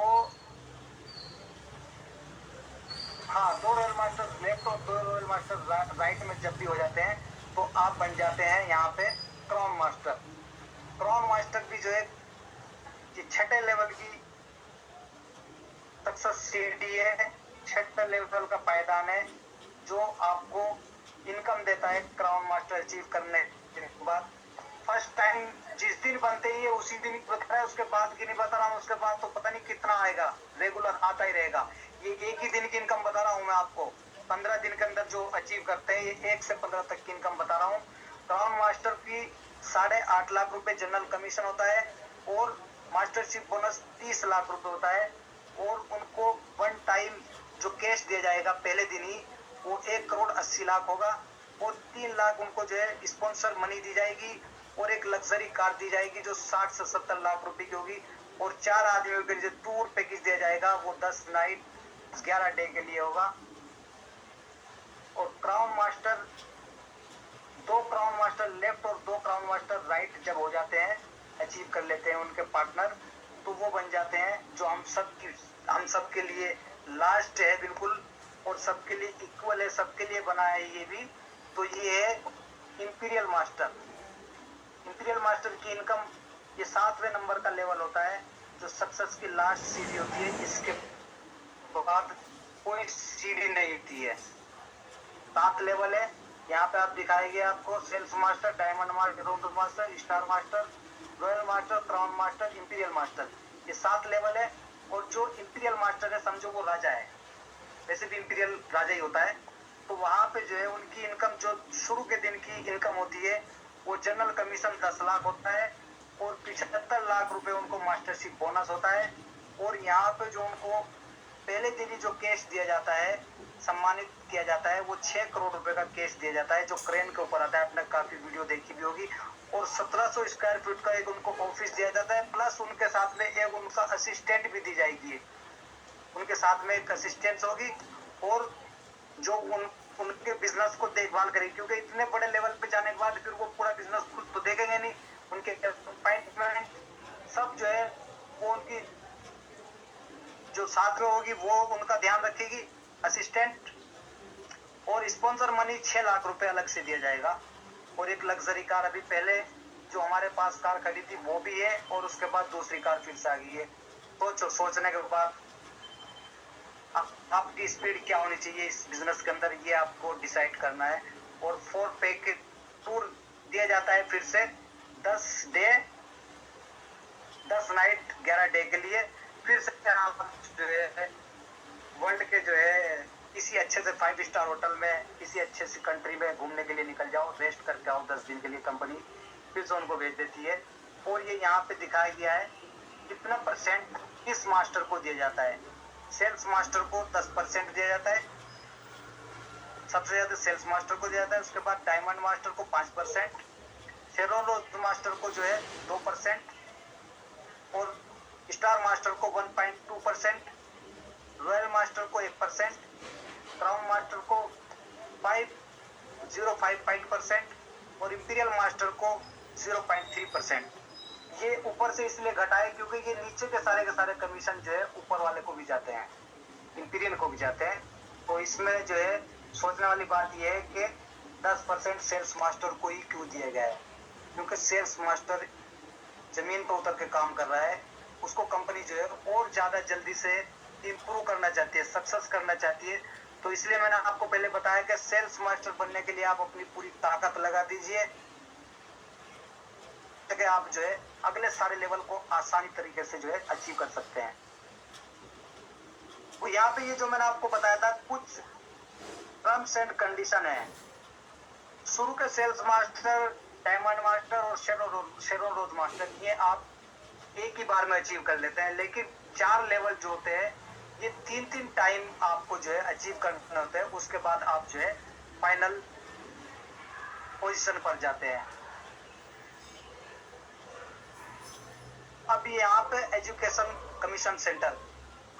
रॉयल मास्टर लेफ्ट और 2 रॉयल मास्टर राइट में जब भी हो जाते हैं तो आप बन जाते हैं यहाँ पे क्राउन मास्टर। क्राउन मास्टर भी जो है कि 6ठे लेवल की सक्सेस सीढ़ी है, 6ठे लेवल का पायदान है, जो आपको इनकम देता है क्राउन मास्टर अचीव करने के बाद। फर्स्ट टाइम जिस दिन बनते ही है उसी दिन बता रहा है, उसके बाद की नहीं बता रहा हूँ, उसके बाद तो पता नहीं कितना आएगा, रेगुलर आता ही रहेगा। ये एक ही दिन की इनकम बता रहा हूँ मैं आपको, 15 दिन के अंदर जो अचीव करते हैं ये 1 से 15 तक की इनकम बता रहा हूँ। क्राउन मास्टर की 8.5 लाख रुपए जनरल कमीशन होता है, और मास्टरशिप बोनस 30 लाख रुपए होता है, और उनको वन टाइम जो कैश दिया जाएगा पहले दिन ही वो 1,80,00,000 होगा, और 3 लाख उनको जो है स्पॉन्सर मनी दी जाएगी, और एक लग्जरी कार दी जाएगी जो 60 से 70 लाख रुपए की होगी, और 4 आदमियों के लिए टूर पैकेज दिया जाएगा वो 10 नाइट 11 डे के लिए होगा। और crown master 2 crown master left और 2 क्राउन मास्टर राइट जब हो जाते हैं, अचीव कर लेते हैं उनके पार्टनर, तो वो बन जाते हैं जो हम सब के लिए लास्ट है बिल्कुल, और सबके लिए इक्वल है, सबके लिए बना है ये भी। तो ये है इंपीरियल मास्टर। इंपीरियल मास्टर की इनकम ये 7वें नंबर का लेवल होता है, जो सक्सेस की लास्ट सीढ़ी होती है। इसके बाद कोई सीढ़ी नहीं होती है। 7 लेवल है यहाँ पे आप दिखाएंगे आपको sales master, diamond master, round master, star master, royal master, crown master, imperial master, ये 7 लेवल है। और जो इंपीरियल मास्टर है समझो वो राजा है, वैसे भी इंपीरियल राजा ही होता है। तो वहां पे जो है उनकी इनकम जो शुरू के दिन की इनकम होती है वो जनरल कमीशन 10 लाख होता है, और 75 लाख रुपए उनको मास्टरशिप बोनस होता है। और यहाँ पे जो उनको पहले दिन ही जो कैश दिया जाता है, सम्मानित किया जाता है, वो 6 करोड़ रुपए का कैश दिया जाता है, जो क्रेन के ऊपर आता है। आपने काफी वीडियो देखी भी होगी। और 1700 स्क्वायर फीट का एक उनको ऑफिस दिया जाता है, प्लस उनके साथ में एक उनका असिस्टेंट भी दी जाएगी। उनके साथ में एक असिस्टेंट होगी, और जो उनके बिजनेस को देखभाल करेगी, क्योंकि इतने बड़े लेवल पे जाने के बाद फिर वो पूरा बिजनेस खुद तो देखेंगे नहीं। उनके सब जो है वो उनकी जो साथ में होगी वो उनका ध्यान रखेगी, असिस्टेंट। और स्पॉन्सर मनी 6 लाख रुपए अलग से दिया जाएगा, और एक लग्जरी कार अभी पहले जो हमारे पास कार खड़ी थी वो भी है, और उसके बाद दूसरी कार फिर से आ गई है। तो सोचने के बाद आपकी स्पीड क्या होनी चाहिए इस बिजनेस के अंदर, ये आपको डिसाइड करना है। और 4 पैकेज टूर दिया जाता है फिर से 10 नाइट 11 डे के लिए। फिर से आप जो है वर्ल्ड के जो है किसी अच्छे से 5 स्टार होटल में, किसी अच्छे सी कंट्री में घूमने के लिए निकल जाओ, रेस्ट करके आओ 10 दिन के लिए, कंपनी फिर से उनको भेज देती है। और ये यहाँ पे दिखाया गया है कितना परसेंट किस मास्टर को दिया जाता है। सेल्स मास्टर को 10% दिया जाता है, सबसे ज्यादा सेल्स मास्टर को दिया जाता है। उसके बाद डायमंड मास्टर को 5%, शेरोन मास्टर को जो है 2%, और स्टार मास्टर को 1.2%, रॉयल मास्टर को 1%, क्राउन मास्टर को 0.5%, और इंपीरियल मास्टर को 0.3%। ये ऊपर से इसलिए घटाए क्योंकि ये नीचे के सारे कमीशन जो है ऊपर वाले को भी जाते हैं, इंपीरियल को भी जाते हैं। तो इसमें जो है सोचने वाली बात यह है कि 10% सेल्स मास्टर को ही क्यों दिया गया है? क्योंकि सेल्स मास्टर जमीन पर उतर के काम कर रहा है, उसको कंपनी जो है और ज्यादा जल्दी से इम्प्रूव करना चाहती है, सक्सेस करना चाहती है। तो इसलिए मैंने आपको पहले बताया कि सेल्स मास्टर बनने के लिए आप अपनी पूरी ताकत लगा दीजिए, ताकि आप जो है अगले सारे लेवल को आसानी तरीके से जो है अचीव कर सकते हैं। तो यहाँ पे ये जो मैंने आपको बताया था कुछ टर्म्स एंड कंडीशन है। शुरू के सेल्स मास्टर, डायमंड मास्टर और शेरोन रोज मास्टर, ये आप एक ही बार में अचीव कर लेते हैं, लेकिन 4 लेवल जो होते हैं ये 3-3 टाइम आपको जो है अचीव करना होता है। उसके बाद आप जो है फाइनल पोजीशन पर जाते हैं। अब यहाँ पे एजुकेशन कमीशन सेंटर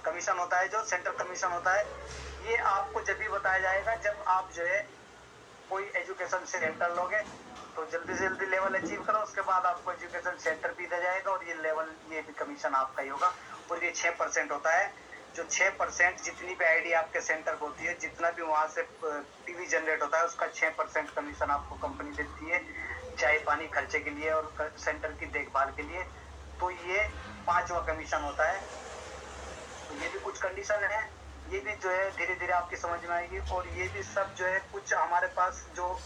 कमीशन होता है, जो सेंटर कमीशन होता है, ये आपको जब भी बताया जाएगा जब आप जो है कोई एजुकेशन सेंटर लोगे तो जल्दी से जल्दी लेवल अचीव करो, उसके बाद आपको एजुकेशन सेंटर भी दिया जाएगा और ये लेवल, ये भी कमीशन आपका ही होगा। और ये 6% होता है, जो 6% जितनी भी आईडी आपके सेंटर को होती है, जितना भी वहां से टीवी जनरेट होता है, उसका 6% कमीशन आपको कंपनी देती है, चाय पानी खर्चे के लिए और सेंटर की देखभाल के लिए। तो ये 5वां कमीशन होता है। तो ये भी कुछ कंडीशन है, ये भी जो है धीरे धीरे आपकी समझ में आएगी। और ये भी सब जो है कुछ हमारे पास जो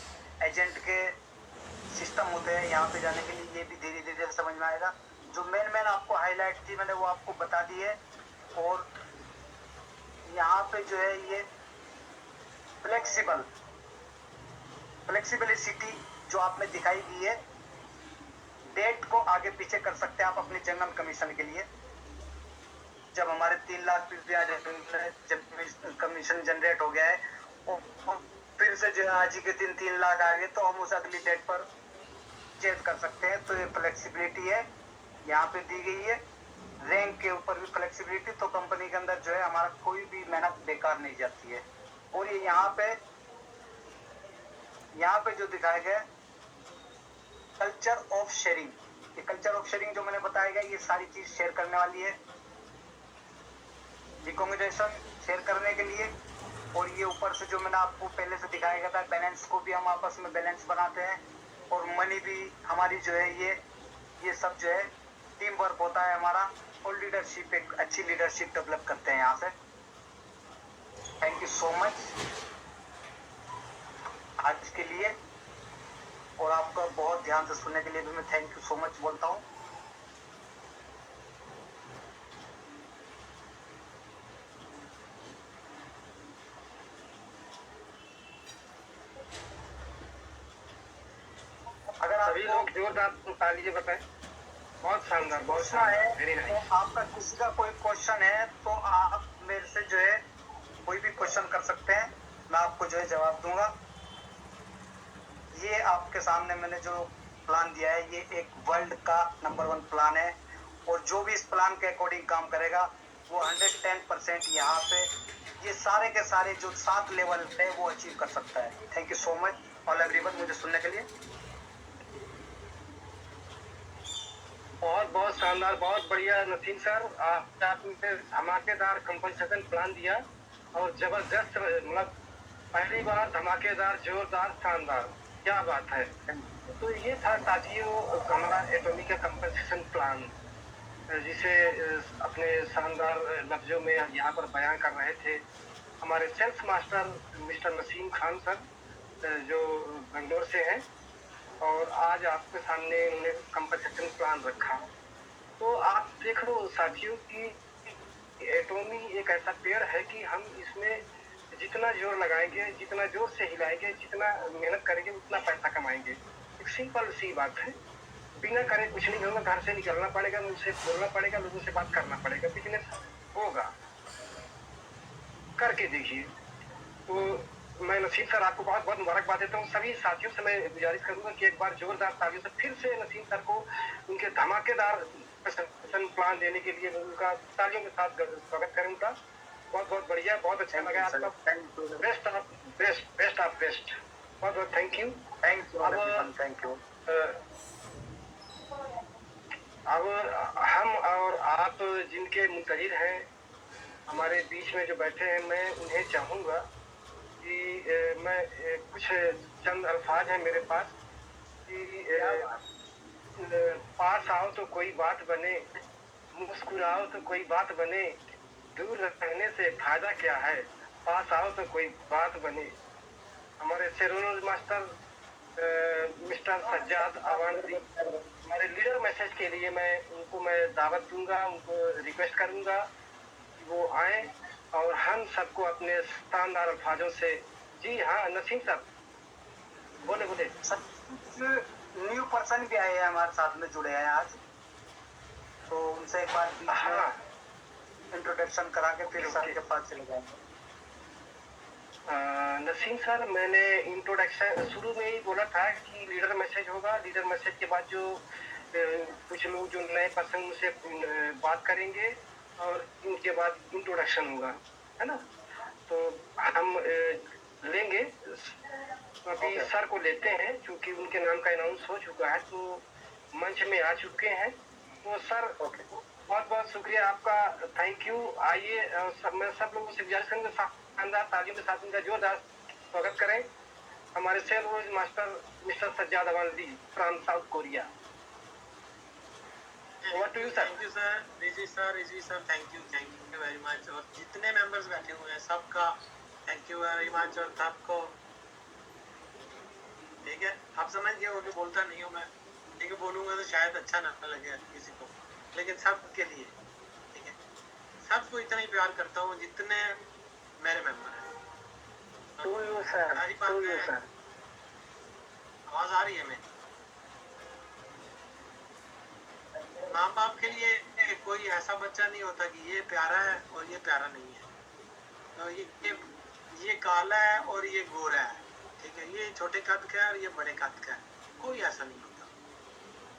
एजेंट के सिस्टम होते हैं यहाँ पे जाने के लिए, ये भी धीरे धीरे समझ में आएगा। जो मेन आपको हाईलाइट थी मैंने वो आपको बता दी है। और यहाँ पे जो है ये फ्लेक्सिबिलिटी जो आपने दिखाई दी है, डेट को आगे पीछे कर सकते हैं आप अपने जनरल कमीशन के लिए। जब हमारे 3 लाख जब कमीशन जनरेट हो गया है और फिर से जो है आज ही के दिन 3 लाख आ गए, तो हम उस अगली डेट पर चेंज कर सकते हैं। तो ये फ्लेक्सिबिलिटी है यहाँ पे दी गई है। रैंक के ऊपर भी फ्लेक्सिबिलिटी, तो कंपनी के अंदर जो है हमारा कोई भी मेहनत बेकार नहीं जाती है। और ये यहाँ पे जो दिखाया गया कल्चर ऑफ शेयरिंग, ये कल्चर ऑफ शेयरिंग जो मैंने बताया गया, ये सारी चीज शेयर करने वाली है, रिकमेंडेशन शेयर करने के लिए। और ये ऊपर से जो मैंने आपको पहले से दिखाया गया था, बैलेंस को भी हम आपस में बैलेंस बनाते हैं। और मनी भी हमारी जो है ये सब जो है टीम वर्क होता है हमारा। और लीडरशिप, एक अच्छी लीडरशिप डेवलप करते हैं यहाँ से। थैंक यू सो मच आज के लिए, और आपका बहुत ध्यान से सुनने के लिए भी मैं थैंक यू सो मच बोलता हूँ। अगर सभी लोग जोरदार ताली से बताएं। बहुत शानदार, बहुत पूछना है वेरी तो नाइस। आपका किसी का कोई क्वेश्चन है तो आप मेरे से जो है कोई भी क्वेश्चन कर सकते हैं, मैं आपको जो है जवाब दूंगा। ये आपके सामने मैंने जो प्लान दिया है, ये एक वर्ल्ड का नंबर 1 प्लान है। और जो भी इस प्लान के अकॉर्डिंग काम करेगा वो 110% यहाँ पे ये सारे के सारे जो 7 लेवल है वो अचीव कर सकता है। Thank you so much all everyone मुझे सुनने के लिए। बहुत बहुत शानदार, बहुत बढ़िया नसीम सर, आपने धमाकेदार कंपनसेशन प्लान दिया और जबरदस्त, मतलब पहली बार धमाकेदार, जोरदार, शानदार, क्या बात है। तो ये था साथियों हमारा एटॉमिक का कंपनसेशन प्लान, जिसे अपने शानदार लफ्जों में यहाँ पर बयान कर रहे थे हमारे sales master mister Naseem Khan sir, जो बेंगलोर से हैं। और आज आपके सामने उन्होंने कंपनसेशन प्लान रखा। तो आप देख लो साथियों कि एटॉमी एक ऐसा पेड़ है कि हम इसमें जितना जोर लगाएंगे, जितना जोर से हिलाएंगे, जितना मेहनत करेंगे, उतना पैसा कमाएंगे। एक सिंपल सी बात है, बिना करे कुछ नहीं होगा। घर से निकलना पड़ेगा, मुझसे बोलना पड़ेगा, लोगों से बात करना पड़ेगा, बिजनेस होगा, करके देखिए। तो मैं नसीम सर आपको बहुत बहुत मुबारकबाद देता हूँ। सभी साथियों से मैं गुजारिश करूंगा कि एक बार जोरदार तालियों से फिर से नसीम सर को उनके धमाकेदार प्लान देने के लिए उनका तालियों के साथ स्वागत करें उनका। बहुत बहुत बढ़िया, बहुत अच्छा लगा आपका। Best of best. बहुत बहुत थैंक यू। Thank you. अब हम और आप जिनके मुंतजिर हैं हमारे बीच में जो बैठे हैं, मैं उन्हें चाहूंगा कि मैं कुछ चंद अल्फाज हैं मेरे पास कि पास आओ तो कोई बात बने, मुस्कुराओ तो कोई बात बने, दूर रहने से फायदा क्या है, पास आओ तो कोई बात बने। हमारे शेरोनुल मास्टर मिस्टर सज्जाद अवानसी, हमारे लीडर मैसेज के लिए मैं दावत दूंगा, उनको रिक्वेस्ट करूंगा कि वो आए और हम सबको अपने शानदार अल्फाजों से। जी हाँ नसीम साहब, बोले बोले। सर कुछ न्यू पर्सन भी आए हैं हमारे साथ में, जुड़े हैं आज, तो उनसे एक बार बीच हाँ में इंट्रोडक्शन करा के फिर सर के पास चले जाएंगे। नसीम सर, मैंने इंट्रोडक्शन शुरू में ही बोला था कि लीडर मैसेज होगा, लीडर मैसेज के बाद जो कुछ लोग जो नए पर्सन उनसे बात करेंगे और इनके बाद इंट्रोडक्शन होगा, है ना। तो हम लेंगे अभी सर को लेते हैं, क्योंकि उनके नाम का अनाउंस हो चुका है तो मंच में आ चुके हैं। तो सर बहुत बहुत शुक्रिया आपका, थैंक यू। आइए मैं सब लोगों से गुजारिश करूंगा शानदार तालियों के साथ उनका जोरदार स्वागत करें, हमारे sale master mister Sajjad Awansi from South Korea. Over to you, sir. Thank you sir, Rizvi sir, thank you very much. और जितने मेंबर्स बैठे हुए हैं सबका थैंक यू वेरी मच। और सबको ठीक है, आप समझ गए हो कि बोलता नहीं हूँ मैं, ठीक है, बोलूंगा तो शायद अच्छा ना लगे किसी को, लेकिन सबके लिए ठीक है, सबको इतना ही प्यार करता हूँ जितने मेरे मेंबर हैं। To you, sir. सारी To you, बात sir. आवाज आ रही है मेरी? माँ बाप के लिए कोई ऐसा बच्चा नहीं होता कि ये प्यारा है और ये प्यारा नहीं है, तो ये काला है और ये गोरा है, ठीक है, ये छोटे कद का है और ये बड़े कद का है, कोई ऐसा नहीं होता।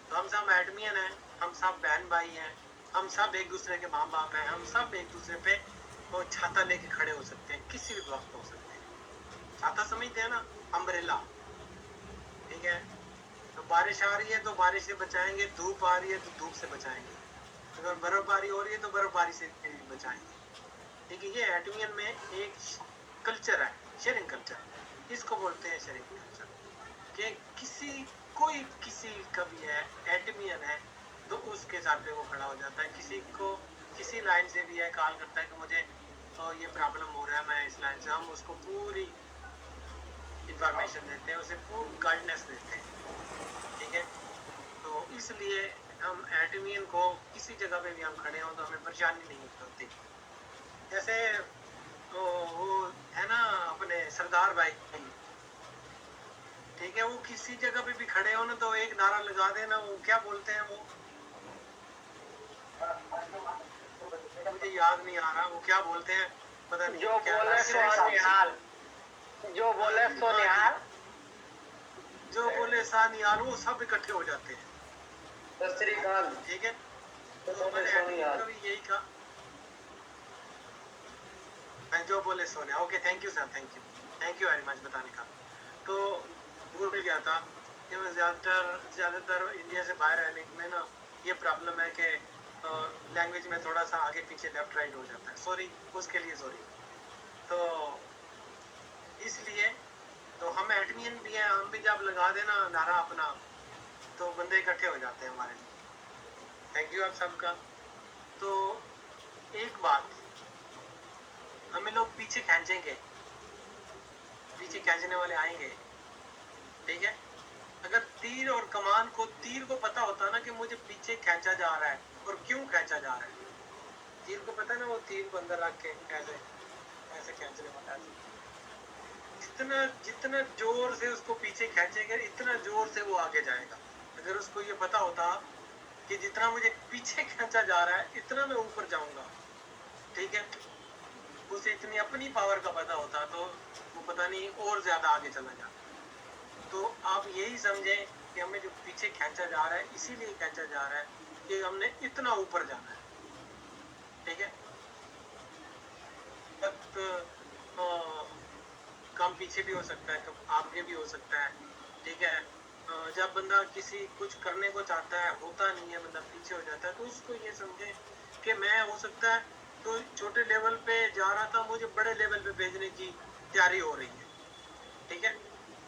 तो हम सब एडमियन हैं, हम सब बहन भाई हैं, हम सब एक दूसरे के माँ बाप हैं, हम सब एक दूसरे पे वो छाता लेके खड़े हो सकते हैं, किसी भी वक्त हो सकते हैं। छाता समझते हैं ना, अम्ब्रेला, ठीक है। तो बारिश आ रही है तो बारिश से बचाएंगे, धूप आ रही है तो धूप से बचाएंगे, अगर बर्फबारी हो रही है तो बर्फबारी से बचाएंगे, ठीक है। ये एटमियन में एक कल्चर है, शेयरिंग कल्चर, इसको बोलते हैं शेयरिंग कल्चर, कि किसी का भी है एटमियन है तो उसके साथ पे वो खड़ा हो जाता है। किसी को किसी लाइन से भी है कॉल करता है कि मुझे तो ये प्रॉब्लम हो रहा है, मैं इस लाइन से, हम उसको पूरी इंफॉर्मेशन देते हैं, उसे पूरी गाइडनेस देते हैं, ठीक है। तो इसलिए हम एटमियन को किसी जगह पे भी हम खड़े हों तो हमें परेशानी नहीं होती। जैसे तो वो है ना अपने सरदार भाई, ठीक है, वो किसी जगह पे भी खड़े हो ना तो एक नारा लगा देना, वो क्या बोलते हैं, वो मुझे याद नहीं आ रहा वो क्या बोलते हैं, पता नहीं। जो बोले सो निहाल, जो बोले सो निहाल, जो बोले सा निहाल, वो सब इकट्ठे हो जाते हैं, सत श्री अकाल, ठीक है। तो मैंने एटमियन को भी यही कहा, मैं जो बोले सोने। Okay, thank you sir, thank you very much बताने का। तो भूल गया था कि मैं ज़्यादातर इंडिया से बाहर रहने में ना ये प्रॉब्लम है कि लैंग्वेज में थोड़ा सा आगे पीछे लेफ्ट राइट हो जाता है, सॉरी उसके लिए, सॉरी। तो इसलिए तो हम एटमियन भी हैं, हम भी जब लगा देना नारा अपना तो बंदे इकट्ठे हो जाते हैं हमारे लिए। थैंक यू आप सबका। तो एक बात, हमें लोग पीछे खींचेंगे, पीछे खींचने वाले आएंगे, ठीक है। अगर तीर और कमान को, तीर को पता होता ना कि मुझे पीछे खींचा जा रहा है और क्यों खींचा जा रहा है, तीर को पता ना वो तीर को अंदर रख के ऐसे ऐसे खींचने वाला है, जितना जोर से उसको पीछे खींचेंगे इतना जोर से वो आगे जाएगा। अगर उसको ये पता होता कि जितना मुझे पीछे खींचा जा रहा है इतना मैं ऊपर जाऊंगा, ठीक है, उसे इतनी अपनी पावर का पता होता तो वो पता नहीं और ज्यादा आगे चला जाता। तो आप यही समझें कि हमें जो पीछे खींचा जा रहा है इसीलिए खींचा जा रहा है कि हमने इतना ऊपर जाना है, ठीक है। काम पीछे भी हो सकता है, कब आगे भी हो सकता है, ठीक है। जब बंदा किसी कुछ करने को चाहता है, होता नहीं है, बंदा पीछे हो जाता है, तो उसको ये समझे कि मैं हो सकता है तो छोटे लेवल पे जा रहा था, मुझे बड़े लेवल पे भेजने की तैयारी हो रही है। ठीक है,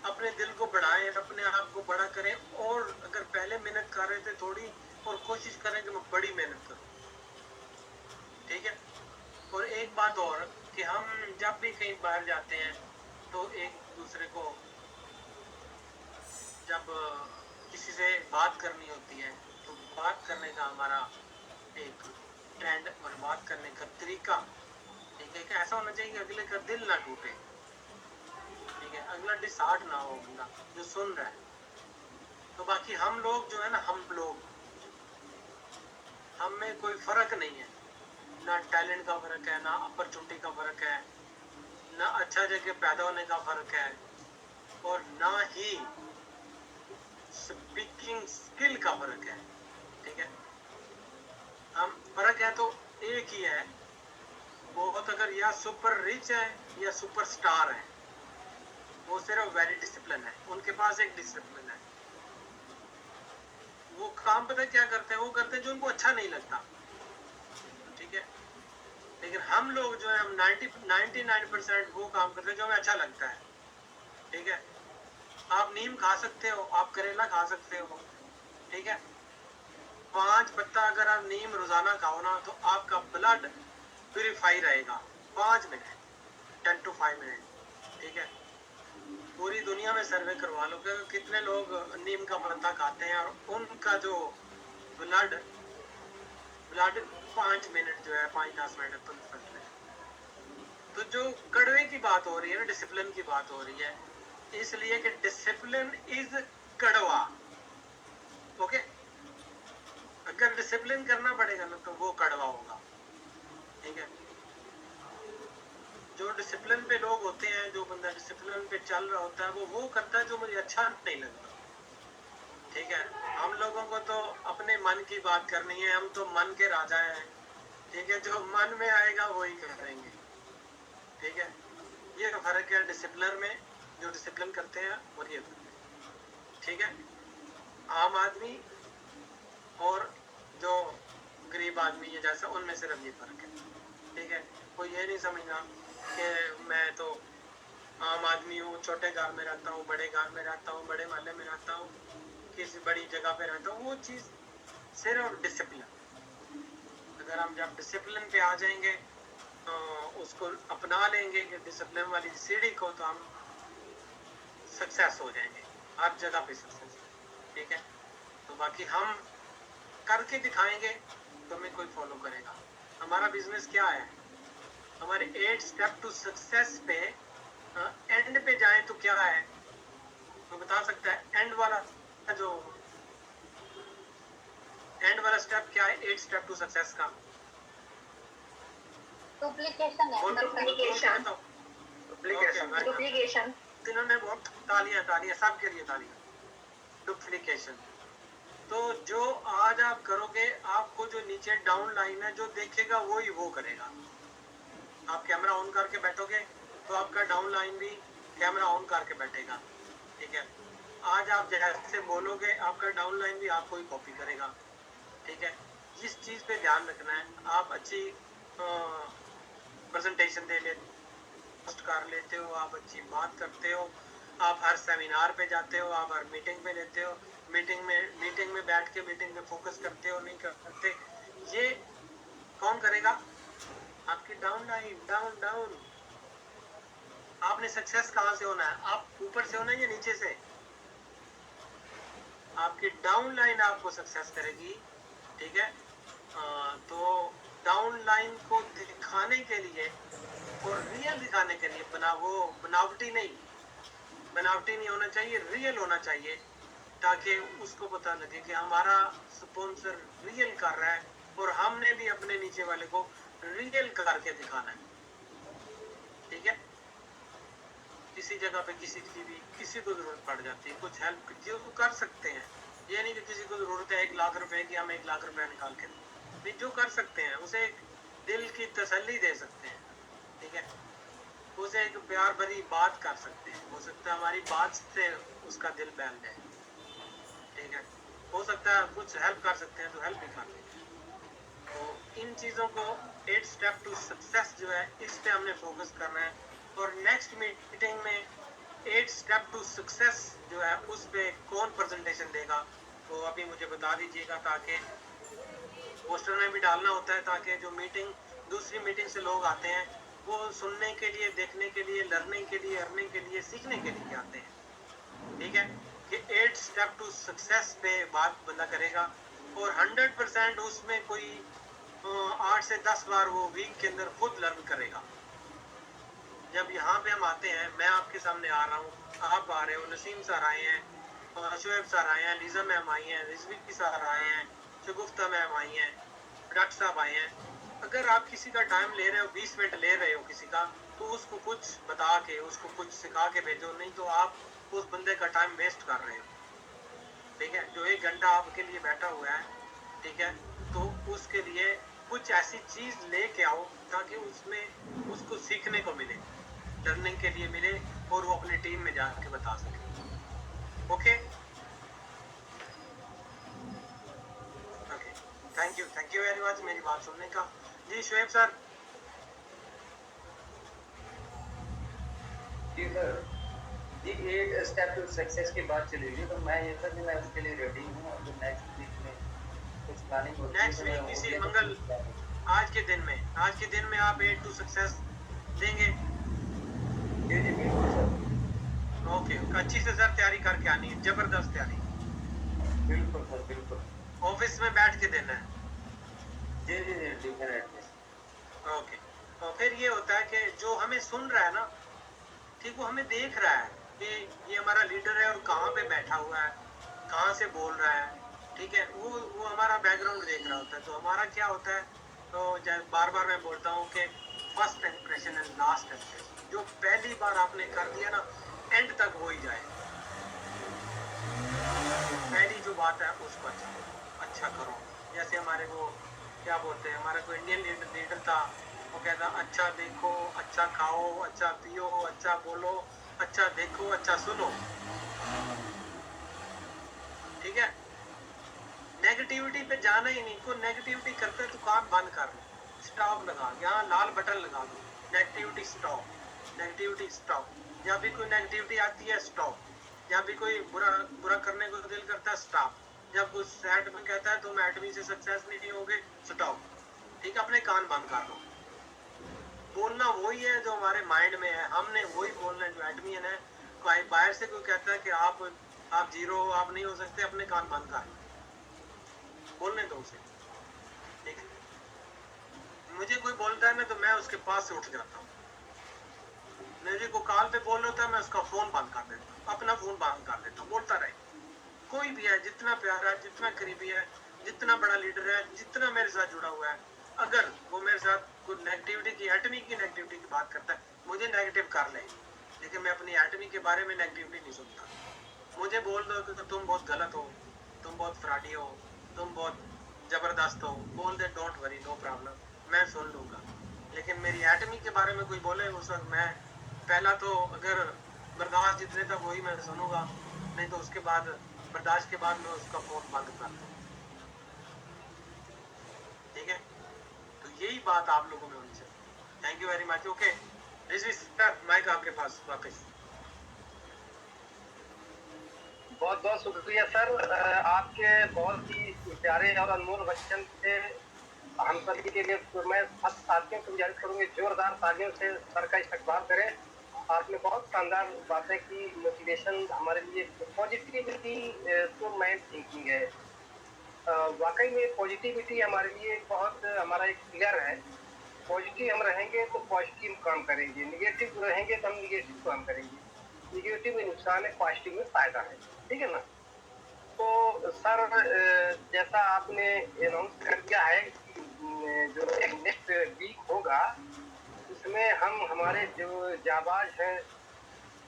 अपने दिल को बढ़ाएं, अपने आप को बड़ा करें, और अगर पहले मेहनत कर रहे थे थोड़ी, और कोशिश करें कि मैं बड़ी मेहनत करूं। ठीक है, और एक बात और कि हम जब भी कहीं बाहर जाते हैं तो एक दूसरे को जब किसी से बात करनी होती है तो बात करने का हमारा एक ट्रेंड और बात करने का तरीका, ठीक है, कि ऐसा होना चाहिए कि अगले का दिल ना टूटे। ठीक है, अगला डिसहार्ट ना हो बंदा जो सुन रहा है। तो बाकी हम लोग जो है ना, हम में कोई फर्क नहीं है, ना टैलेंट का फर्क है, ना अपॉर्चुनिटी का फर्क है, ना अच्छा जगह पैदा होने का फर्क है, और ना ही स्पीकिंग स्किल का फर्क है। ठीक है, हम फर्क है तो एक ही है, बहुत अगर या सुपर रिच है या सुपर स्टार है, वो सिर्फ वेरी डिसिप्लिन है, उनके पास एक डिसिप्लिन है। वो काम पता है क्या करते हैं, वो करते हैं जो उनको अच्छा नहीं लगता। ठीक है, लेकिन हम लोग जो है, हम 99% वो काम करते हैं जो हमें अच्छा लगता है। ठीक है, आप नीम खा सकते हो, आप करेला खा सकते हो। ठीक है, 5 पत्ता अगर आप नीम रोजाना खाओ ना तो आपका ब्लड प्यूरिफाई रहेगा 5 मिनट, 10 to 5 मिनट। ठीक है, पूरी दुनिया में सर्वे करवा लो कि कितने लोग नीम का पत्ता खाते हैं और उनका जो ब्लड ब्लड 5 मिनट जो है, 5-10 मिनट है। तो जो कड़वे की बात हो रही है ना, डिसिप्लिन की बात हो रही है, इसलिए कि डिसिप्लिन इज कड़वा। ओके, अगर डिसिप्लिन करना पड़ेगा ना तो वो कड़वा होगा। ठीक है, जो डिसिप्लिन पे लोग होते हैं, जो बंदा डिसिप्लिन पे चल रहा होता है, वो करता है जो मुझे अच्छा नहीं लगता। ठीक है, हम लोगों को तो अपने मन की बात करनी है, हम तो मन के राजा हैं। ठीक है, जो मन में आएगा वही करेंगे। ठीक है, ये फर्क है डिसिप्लिन में, जो डिसिप्लिन करते हैं और ये करते हैं। ठीक है, आम आदमी और जो गरीब आदमी है जैसा, उनमें सिर्फ ये फर्क है। ठीक है, कोई ये नहीं समझना कि मैं तो आम आदमी हूँ, छोटे घर में रहता हूँ, बड़े घर में रहता हूँ, बड़े मोहल्ले में रहता हूँ, किसी बड़ी जगह पे रहता हूँ। वो चीज़ सिर्फ डिसिप्लिन, अगर हम जब डिसिप्लिन पे आ जाएंगे तो उसको अपना लेंगे कि डिसिप्लिन वाली सीढ़ी को, तो हम सक्सेस हो जाएंगे, हर जगह पे सक्सेस। ठीक है, तो बाकी हम करके दिखाएंगे तो हमें कोई फॉलो करेगा। हमारा बिजनेस क्या है, हमारे 8 स्टेप टू सक्सेस पे एंड पे जाए तो क्या है, तो बता सकता है एंड वाला स्टेप क्या है, 8 स्टेप टू सक्सेस का? डुप्लीकेशन है, डुप्लीकेशन डुप्लीकेशन डुप्लीकेशन। इन्होंने बहुत तालियां सबके लिए तालियां। डुप्लीकेशन, तो जो आज आप करोगे, आपको जो नीचे डाउन लाइन है जो देखेगा वही वो करेगा। आप कैमरा ऑन करके बैठोगे तो आपका डाउन लाइन भी कैमरा ऑन करके बैठेगा। ठीक है, आज आप जैसे बोलोगे आपका डाउन लाइन भी आपको ही कॉपी करेगा। ठीक है, जिस चीज़ पे ध्यान रखना है, आप अच्छी प्रेजेंटेशन दे लेते, पोस्ट कर लेते हो, आप अच्छी बात करते हो, आप हर सेमिनार पे जाते हो, आप हर मीटिंग पे लेते हो, मीटिंग में बैठ के मीटिंग में फोकस करते हो नहीं करते, ये कौन करेगा? आपकी डाउन लाइन, डाउन। आपने सक्सेस कहाँ से होना है? आप ऊपर से होना है या नीचे से? आपकी डाउन लाइन आपको सक्सेस करेगी। ठीक है, तो डाउन लाइन को दिखाने के लिए और रियल दिखाने के लिए बनावटी नहीं होना चाहिए, रियल होना चाहिए, ताकि उसको पता लगे कि हमारा स्पॉन्सर रियल कर रहा है और हमने भी अपने नीचे वाले को रियल करके दिखाना है। ठीक है, किसी जगह पे किसी को जरूरत पड़ जाती है, कुछ हेल्प जो कर सकते हैं, ये नहीं कि किसी को जरूरत है 1 लाख रुपए की, हम 1 लाख रुपए निकाल के नहीं, जो कर सकते हैं उसे एक दिल की तसल्ली दे सकते हैं। ठीक है, उसे एक प्यार भरी बात कर सकते हैं, हो सकता है हमारी बात से उसका दिल बहल जाए। ठीक है, हो सकता है कुछ हेल्प कर सकते हैं तो हेल्प भी कर देंगे। तो इन चीज़ों को 8 स्टेप टू सक्सेस जो है, इस पे हमने फोकस करना है। और नेक्स्ट मीटिंग में 8 स्टेप टू सक्सेस जो है उस पे कौन प्रेजेंटेशन देगा तो अभी मुझे बता दीजिएगा, ताकि पोस्टर में भी डालना होता है, ताकि जो मीटिंग दूसरी मीटिंग से लोग आते हैं वो सुनने के लिए, देखने के लिए, लर्निंग के लिए, अर्निंग के लिए, सीखने के लिए आते हैं। ठीक है कि 8 स्टेप टू सक्सेस पे बात बंदा करेगा और 100% उसमें कोई 8 से 10 बार वो वीक के अंदर खुद लर्न करेगा। जब यहाँ पे हम आते हैं, मैं आपके सामने आ रहा हूँ, आप आ रहे हो, नसीम सर आए हैं, शोएब सर आए हैं, लीजा मैम आई हैं, रिजवी सर आए हैं, शगुफ्ता मैम आई हैं, डॉक्टर साहब आए हैं। अगर आप किसी का टाइम ले रहे हो, 20 मिनट ले रहे हो किसी का, तो उसको कुछ बता के, उसको कुछ सिखा के भेजो, नहीं तो आप उस बंदे का टाइम वेस्ट कर रहे हो। ठीक है, जो 1 घंटा आपके लिए बैठा हुआ है, ठीक है, तो उसके लिए कुछ ऐसी चीज लेके आओ ताकि उसमें उसको सीखने को मिले, लर्निंग के लिए मिले और वो अपनी टीम में जाके बता सके। Okay okay, thank you very much मेरी बात सुनने का। जी शोएब सर। जी सर, जी 8 स्टेप टू सक्सेस की बात चलेगी, तो मैं ये सर मैं उसके लिए रेडी हूँ। और जो नेक्स्ट वीक में कुछ प्लानिंग होती है नेक्स्ट तो मैं वीक वो किसी भी मंगल, आज के दिन में आप 8 टू सक्सेस देंगे। जी जी बिल्कुल सर, ओके, अच्छी से सर तैयारी करके आनी है, जबरदस्त तैयारी, बिल्कुल सर बिल्कुल। ऑफिस में बैठ के देना है। जी जी जी डेफिनेटली। ओके, तो फिर ये होता है कि जो हमें सुन रहा है ना, ठीक, वो हमें देख रहा है कि ये हमारा लीडर है और कहाँ पे बैठा हुआ है, कहाँ से बोल रहा है। ठीक है, वो हमारा बैकग्राउंड देख रहा होता है। तो हमारा क्या होता है, तो बार बार मैं बोलता हूँ कि first impression and last impression, जो पहली बार आपने कर दिया ना, एंड तक हो ही जाए। पहली जो बात है उसको अच्छा करो। जैसे हमारे को क्या बोलते हैं, हमारा कोई इंडियन लीडर था, वो कहता अच्छा देखो, अच्छा खाओ, अच्छा पियो, अच्छा बोलो, अच्छा देखो, अच्छा सुनो। ठीक है, नेगेटिविटी पे जाना ही नहीं। कोई नेगेटिविटी करते है तो काम बंद कर लो, स्टॉप लगा, यहाँ लाल बटन लगा दो, नेगेटिविटी स्टॉप, नेगेटिविटी स्टॉप। जब भी कोई नेगेटिविटी आती है स्टॉप, जब भी कोई बुरा बुरा करने को दिल करता है स्टॉप, जब कुछ सैड में कहता है तुम एडमी से सक्सेस नहीं होगे स्टॉप। ठीक है, अपने कान बंद कर लो। बोलना वही है जो हमारे माइंड में है, हमने वही बोलना है जो एडमिन है। कोई बाहर से कोई कहता है कि आप जीरो हो, आप नहीं हो सकते, अपने कान बंद कर लो, बोलने दो उसे। ठीक है, मुझे कोई बोलता है ना तो मैं उसके पास से उठ जाता हूँ। मुझे को कॉल पे बोल होता है, मैं उसका फोन बंद कर देता हूँ, अपना फोन बंद कर देता हूँ, बोलता रहे। कोई भी है, जितना प्यारा है, जितना करीबी है, जितना बड़ा लीडर है, जितना मेरे साथ जुड़ा हुआ है, अगर वो मेरे साथ कुछ नेगेटिविटी की, एटमी की नेगेटिविटी की बात करता है, मुझे नेगेटिव कर ले, लेकिन मैं अपनी एटमी के बारे में नेगेटिविटी नहीं सुनता। मुझे बोल दो कि तुम बहुत गलत हो, तुम बहुत फ्रॉडी हो, तुम बहुत जबरदस्त हो, बोल दे, डोंट वरी, नो प्रॉब्लम, मैं सुन लूंगा। लेकिन मेरी एटमी के बारे में कोई बोले उस वक्त मैं पहला तो अगर बर्दाश्त जितने तक वही मैं सुनूंगा, नहीं तो उसके बाद बर्दाश्त के बाद मैं उसका फोन बंद कर दूँ। ठीक है, तो यही बात आप लोगों में होनी चाहिए। Thank you very much. Okay Rizvi sir, mic आपके पास वापस। बहुत बहुत शुक्रिया सर, आपके बहुत ही प्यारे और अनमोल वचन से हम सभी के लिए। तो मैं सब साथियों को गुजारिश करूंगी जोरदार तालियों से सर का इस्तकबाल करें। आपने बहुत शानदार बातें की, मोटिवेशन हमारे लिए, पॉजिटिविटी तो माइंड थिंकिंग है। वाकई में पॉजिटिविटी हमारे लिए बहुत, हमारा एक पिलर है। पॉजिटिव हम रहेंगे तो पॉजिटिव काम करेंगे, निगेटिव रहेंगे तो हम निगेटिव काम करेंगे। निगेटिव में नुकसान है, पॉजिटिव में फायदा है। ठीक है ना। तो सर जैसा आपने अनाउंस कर दिया है कि जो एक नेक्स्ट वीक होगा, उसमें हम हमारे जो जाबाज हैं,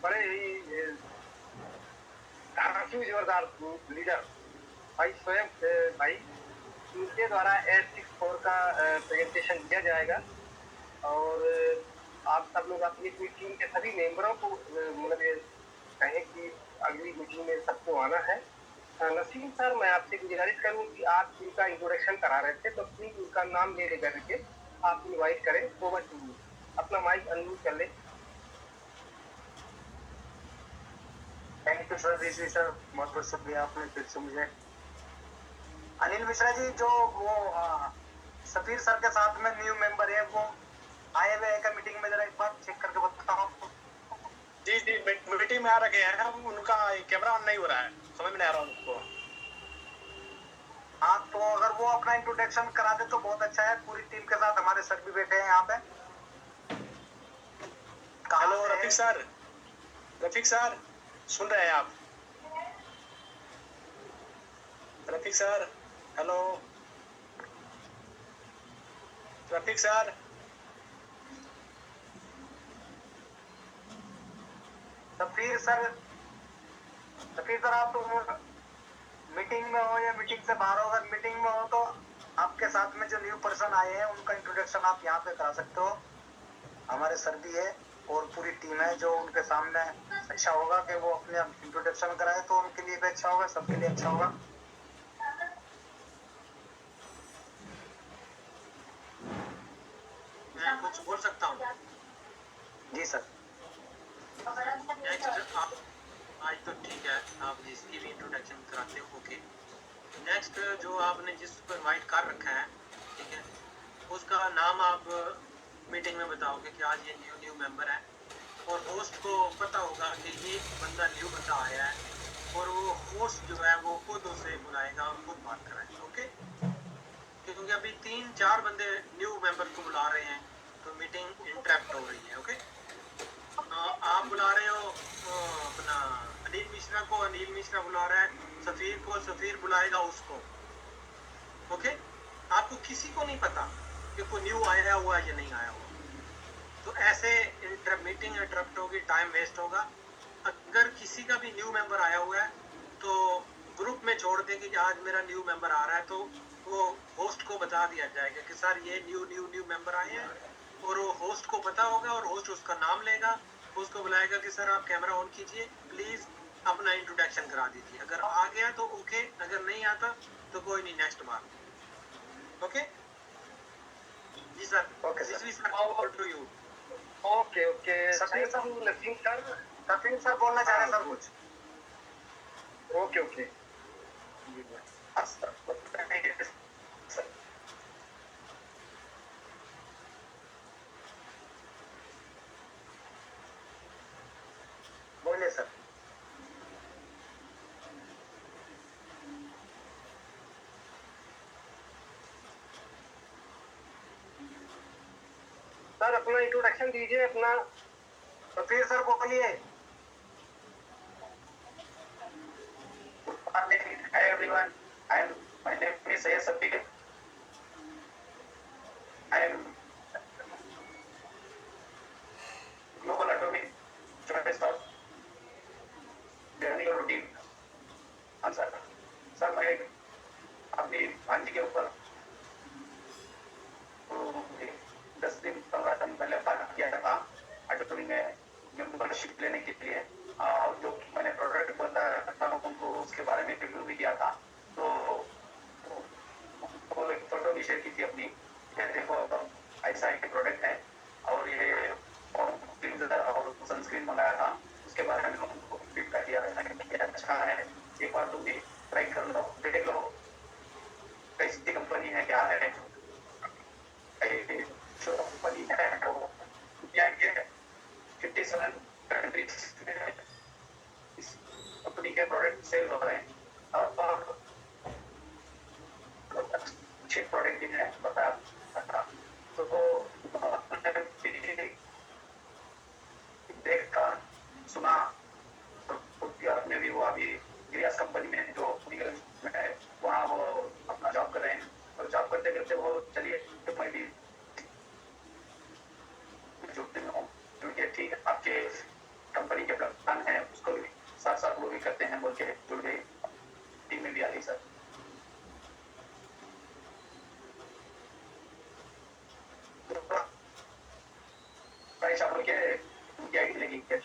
बड़े ही धांसू जोरदार लीडर भाई स्वयं भाई, उनके द्वारा 864 का प्रेजेंटेशन दिया जाएगा। और आप सब लोग अपनी अपनी टीम के सभी मेंबरों को मतलब कहें कि अगली मीटिंग में सबको आना है। नसीम सर, मैं आपसे गुजारिश करूँ कि आप इनका इंट्रोडक्शन करा रहे थे, तो प्लीज उनका नाम ले लेकर के आप इनवाइट करें। ओवर टू यू, अपना माइक अनम्यूट कर ले। Thank you sir, Rishi sir, बहुत बहुत शुक्रिया आपने फिर से मुझे। अनिल मिश्रा जी, जो वो सफीर सर के साथ में न्यू मेंबर है, वो आए हुए हैं क्या मीटिंग में? जरा एक बार चेक करके बताओ। जी जी, मीटिंग में आ रखे हैं, उनका कैमरा ऑन नहीं हो रहा है, समझ में नहीं आ रहा उनको। हाँ, तो अगर वो अपना इंट्रोडक्शन करा दे तो बहुत अच्छा है। पूरी टीम के साथ हमारे सर भी बैठे हैं यहाँ पे। हेलो रफीक सर सुन रहे हैं आप? Rafiq sir, hello Rafiq sir. Safeer sir, आप तो मीटिंग में हो या मीटिंग से बाहर हो? अगर मीटिंग में हो तो आपके साथ में जो न्यू पर्सन आए हैं उनका इंट्रोडक्शन आप यहाँ पे करा सकते हो। हमारे सर भी है और पूरी टीम है, जो उनके सामने अच्छा होगा कि वो अपने इंट्रोडक्शन कराए तो उनके लिए भी अच्छा होगा, सबके लिए अच्छा होगा। मैं कुछ बोल सकता हूँ? जी सर। नेक्स्ट आप आज तो ठीक है, आप जिसकी भी इंट्रोडक्शन कराते हो ओके। नेक्स्ट जो आपने जिसको इनवाइट कर रखा है, ठीक है, उसका नाम आप मीटिंग में बताओगे कि आज ये न्यू मेंबर है, और होस्ट को पता होगा कि ये बंदा न्यू बंदा आया है, और वो होस्ट जो है वो खुद उसे बुलाएगा और खुद बात कराएगा, ओके। क्योंकि अभी 3-4 बंदे न्यू मेंबर को बुला रहे हैं तो मीटिंग इंटरप्ट हो रही है, ओके। आप बुला रहे हो अपना अनिल मिश्रा को, अनिल मिश्रा बुला रहा है सफीर को, सफीर बुलाएगा उसको, ओके। आपको किसी को नहीं पता कि कोई न्यू आया हुआ या नहीं आया हुआ, तो ऐसे मीटिंग इंटरप्ट होगी, टाइम वेस्ट होगा। अगर किसी का भी न्यू मेंबर आया हुआ है तो ग्रुप में छोड़ देंगे कि आज मेरा न्यू मेंबर आ रहा है, तो वो होस्ट को बता दिया जाएगा कि सर ये न्यू मेंबर आए हैं, और वो होस्ट को पता होगा और होस्ट उसका नाम लेगा, उसको बुलाएगा कि सर आप कैमरा ऑन कीजिए, प्लीज अपना इंट्रोडक्शन करा दीजिए। अगर आ गया तो ओके, अगर नहीं आता तो कोई नहीं, नेक्स्ट बार, ओके। जी sir, okay sir. This sir, over to you. Okay okay, Safeer thank you Naseem sir. Sir बोलना चाह रहे हैं सर कुछ? ओके ओके, बोलिए सर। सर अपना इंट्रोडक्शन दीजिए अपना। तो फिर सर बोलिए। Hi everyone, my name is Sayed Safiq. I am Global Atomic Journalist of Journey Routine. हाँ सर मैं अपनी भांजी के ऊपर 10 दिन 15 दिन पहले बात किया था एटोमी में मेंबरशिप लेने के लिए, और जो मैंने प्रोडक्ट बताया था उनको उसके बारे में रिव्यू भी किया था, तो वो एक फोटो भी शेयर की थी अपनी, ये देखो ऐसा एक प्रोडक्ट है, और ये और सनस्क्रीन मंगाया था, उसके बारे में उनको फीडबैक दिया था कि अच्छा है, एक बार तुम भी ट्राई कर लो, देख लो कैसी कंपनी है, क्या है, जो कंपनी है वो दुनिया के 57 कंट्रीज में इस कंपनी के प्रोडक्ट सेल हो रहे हैं, और अच्छे प्रोडक्ट भी है बताया, तो देखा सुना, तो में भी वो अभी गिरियास कंपनी में जो में है वहाँ वो अपना जॉब कर रहे हैं, और जॉब करते करते वो चलिए तो मैं भी जुड़ते हूँ, क्योंकि ठीक है आपके कंपनी के प्लान है उसको भी साथ साथ वो भी करते हैं बोल के जुड़ गई, टीम में भी आ गई सर। परीक्षा बोल के उनकी आईडी लगी क्या?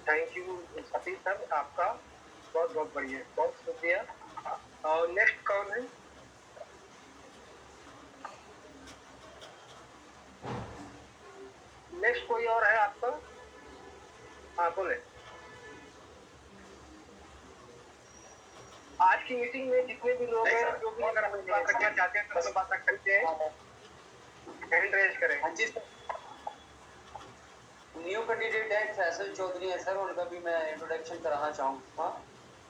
थैंक यू सतीश सर, आपका बहुत बहुत बढ़िया, बहुत शुक्रिया। और नेक्स्ट कौन है? नेक्स्ट कोई और है आपका? हाँ बोले। आज की मीटिंग में जितने भी लोग हैं, जो भी अगर हम बात रखना चाहते हैं तो हम बात रख सकते हैं, हैंड रेज करें। हाँ जी सर, न्यू कैंडिडेट है फैसल चौधरी है सर, उनका भी मैं इंट्रोडक्शन कराना चाहूँगा।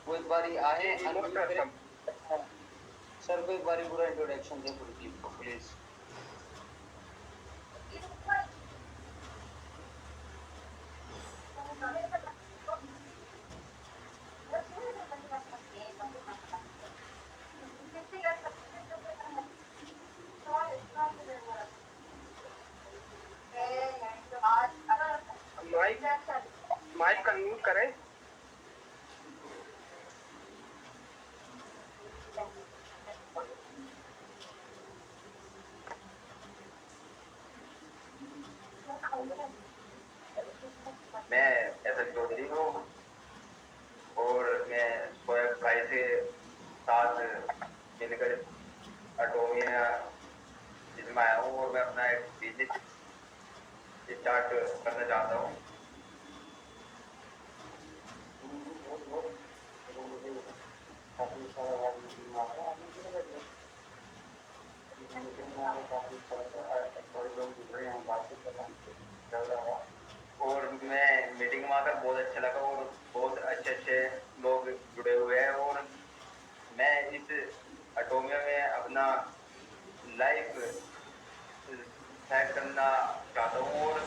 वो एक बारी आए unmute करें। सर को एक बारी पूरा इंट्रोडक्शन दें पूरी टीम को प्लीज। माइक का म्यूट करें। मैं एस चौधरी हूँ और मैं शोएब भाई से साथ मिलकर अटोमिया जिसमें आया हूँ और मैं अपना एक बिजनेस स्टार्ट करना चाहता हूँ। और मैं मीटिंग में आकर बहुत अच्छा लगा और बहुत अच्छे लोग जुड़े हुए हैं और मैं इस अटोमिया में अपना लाइफ सेट करना चाहता हूँ और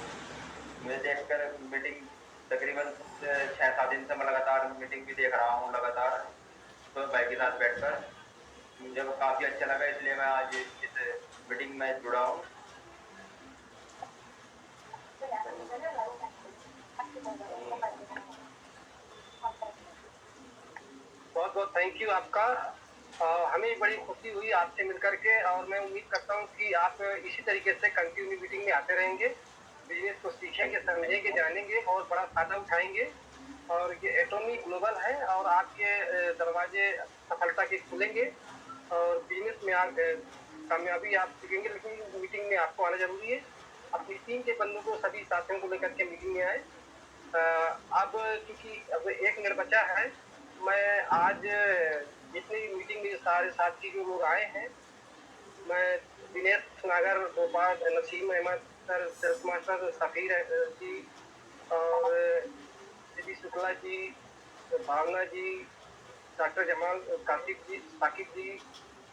मुझे देखकर मीटिंग तकरीबन 6-7 दिन से मैं लगातार मीटिंग भी देख रहा हूँ लगातार, तो भाई के साथ बैठकर मुझे काफ़ी अच्छा लगा, इसलिए मैं आज इस मीटिंग में जुड़ा हूँ। बहुत बहुत थैंक यू आपका। हमें बड़ी खुशी हुई आपसे मिलकर के और मैं उम्मीद करता हूँ कि आप इसी तरीके से कंटिन्यू मीटिंग में आते रहेंगे, बिजनेस को सीखेंगे, समझेंगे, जानेंगे और बड़ा फायदा उठाएंगे। और ये एटोमी ग्लोबल है और आपके दरवाजे सफलता के खुलेंगे और बिजनेस में कामयाबी आप सीखेंगे, लेकिन मीटिंग में आपको आना जरूरी है। अपनी टीम के बंदों को, सभी साथियों को लेकर के मीटिंग में आए। अब क्योंकि अब 1 मिनट बचा है, मैं आज जितनी मीटिंग में सारे साथी जो लोग आए हैं, मैं Dinesh Nagar, Gopal, Naseem Ahmed sir, sales master Safeer ji और दीदी शुक्ला जी, भावना जी, डॉक्टर जमाल, कासिफ जी, साकिब जी,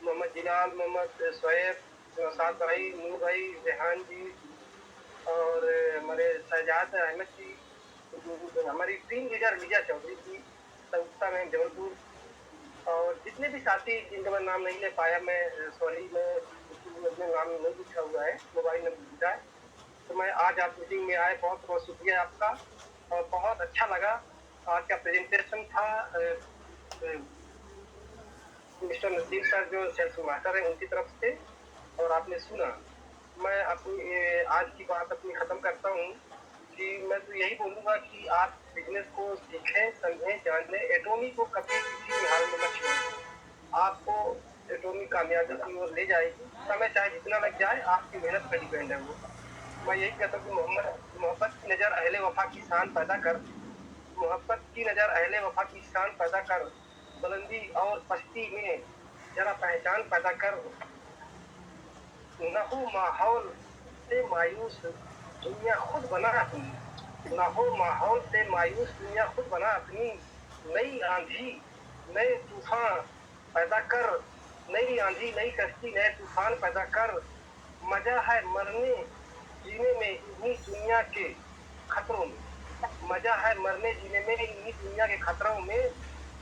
मोहम्मद जिलाल, मोहम्मद शोएब, नौशाद भाई, नूर भाई, रेहान जी और हमारे शहजाद अहमद जी, हमारी टीम लीडर विजय चौधरी जी, संस्था में जबलपुर और जितने भी साथी जिनका मैं नाम नहीं ले पाया, मैं सॉरी, मैं नाम नहीं लिखा हुआ है, मोबाइल नंबर लिखा है। तो मैं आज आप मीटिंग में आए, बहुत बहुत शुक्रिया आपका और बहुत अच्छा लगा। आज का प्रेजेंटेशन था मिस्टर नसीम सर जो सेल्स मास्टर हैं उनकी तरफ से और आपने सुना। मैं अपनी आज की बात अपनी ख़त्म करता हूँ कि मैं तो यही बोलूँगा कि आप बिजनेस को सीखें, समझें, जानें, एटोमी को कभी किसी भी हाल में मत छोड़ें। आपको एटोमी कामयाबी की ओर ले जाएगी, समय चाहे जितना लग जाए, आपकी मेहनत पर डिपेंड है वो। मैं यही कहता हूँ कि मोहब्बत की नज़र अहले वफा की शान पैदा कर, मोहब्बत की नज़र अहले वफा की शान पैदा कर, बुलंदी और पस्ती में जरा पहचान पैदा कर। न हो माहौल से मायूस, दुनिया खुद बना अपनी, न हो माहौल से मायूस, दुनिया खुद बना अपनी। नई आंधी नए तूफान पैदा कर, नई आंधी नई कश्ती नए तूफान पैदा कर। मजा है मरने जीने में इन्हीं दुनिया के खतरों में, मजा है मरने जीने में इन्हीं दुनिया के खतरों में।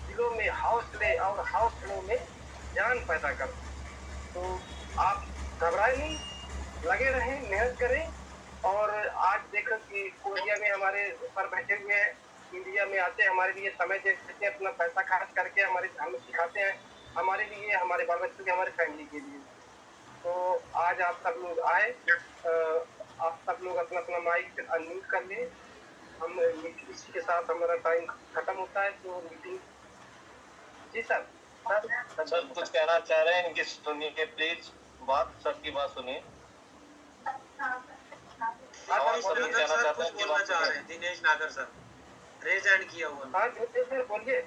दिलों में हौसले और हौसलों में जान पैदा कर। तो आप घबराए नहीं, लगे रहें, मेहनत करें। और आज देखो कि कोरिया में हमारे ऊपर बैठे हुए हैं, इंडिया में आते हैं, हमारे लिए समय देते हैं, अपना पैसा खर्च करके हमें सिखाते हैं, हमारे लिए, हमारे बाल बच्चों के, हमारे फैमिली के लिए। तो आज आप सब लोग आए, आप सब लोग अपना अपना माइक अनम्यूट कर लें। हम इसी के साथ हमारा टाइम खत्म होता है, तो मीटिंग। जी सर। सर कुछ कहना चाह रहे हैं, इनकी सुनिए प्लीज बात, सबकी बात सुनिए। दिनेश नागर सर कुछ बोलना चाह रहे हैं, दिनेश नागर सर रेज हैंड किया हुआ। हाँ सर बोलिए।